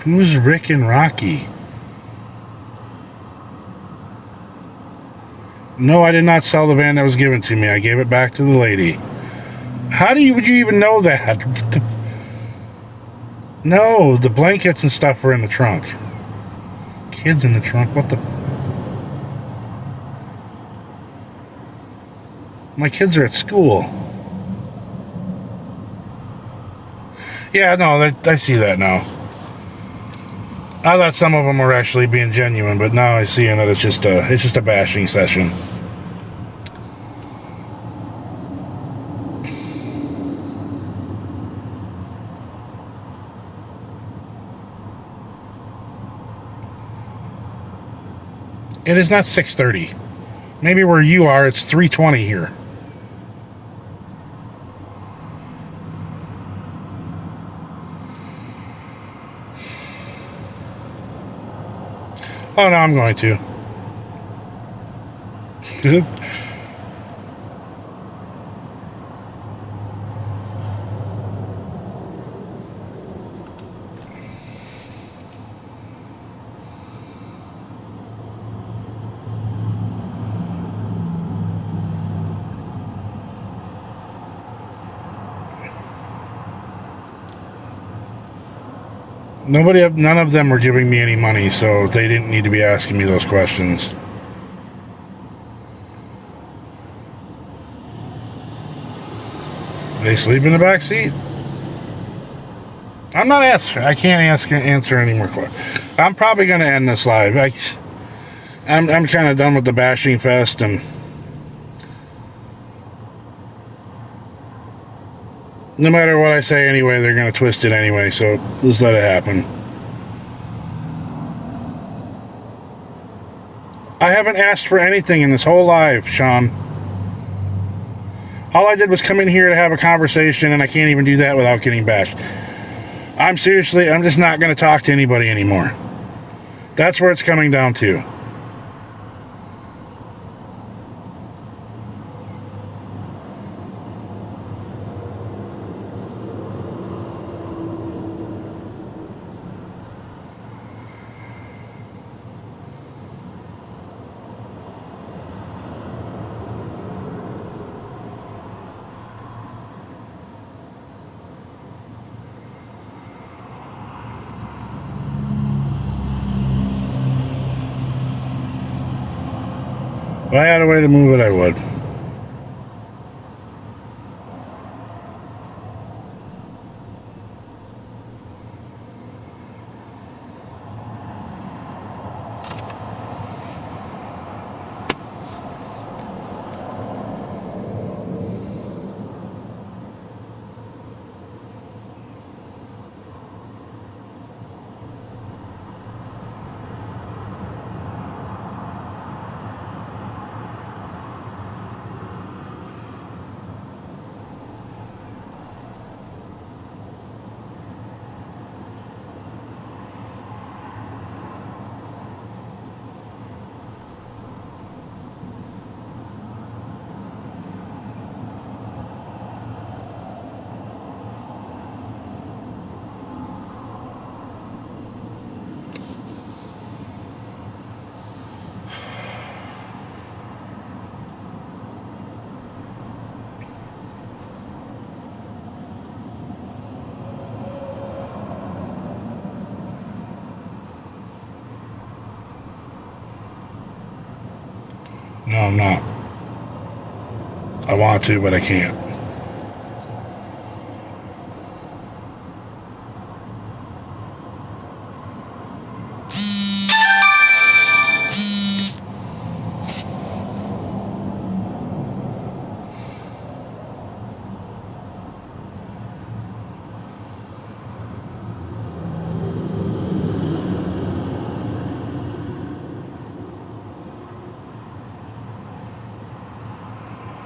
Who's Rick and Rocky? No, I did not sell the van that was given to me. I gave it back to the lady. How would you even know that? No, the blankets and stuff were in the trunk. Kids in the trunk, what the... My kids are at school. Yeah, no, I see that now. I thought some of them were actually being genuine, but now I see that it's just a bashing session. It is not 6:30. Maybe where you are, it's 3:20 here. Oh, no, I'm going to. None of them were giving me any money, so they didn't need to be asking me those questions. They sleep in the back seat? I'm not answering. I can't answer any more questions. I'm probably going to end this live. I'm kind of done with the bashing fest, and no matter what I say anyway, they're going to twist it anyway, so let's let it happen. I haven't asked for anything in this whole live, Sean. All I did was come in here to have a conversation, and I can't even do that without getting bashed. I'm just not going to talk to anybody anymore. That's where it's coming down to. If I had a way to move it, I would. No, I'm not. I want to, but I can't.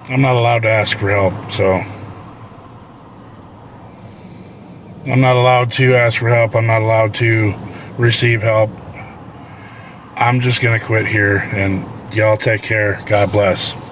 I'm not allowed to ask for help, so I'm not allowed to ask for help. I'm not allowed to receive help. I'm just going to quit here, and y'all take care. God bless.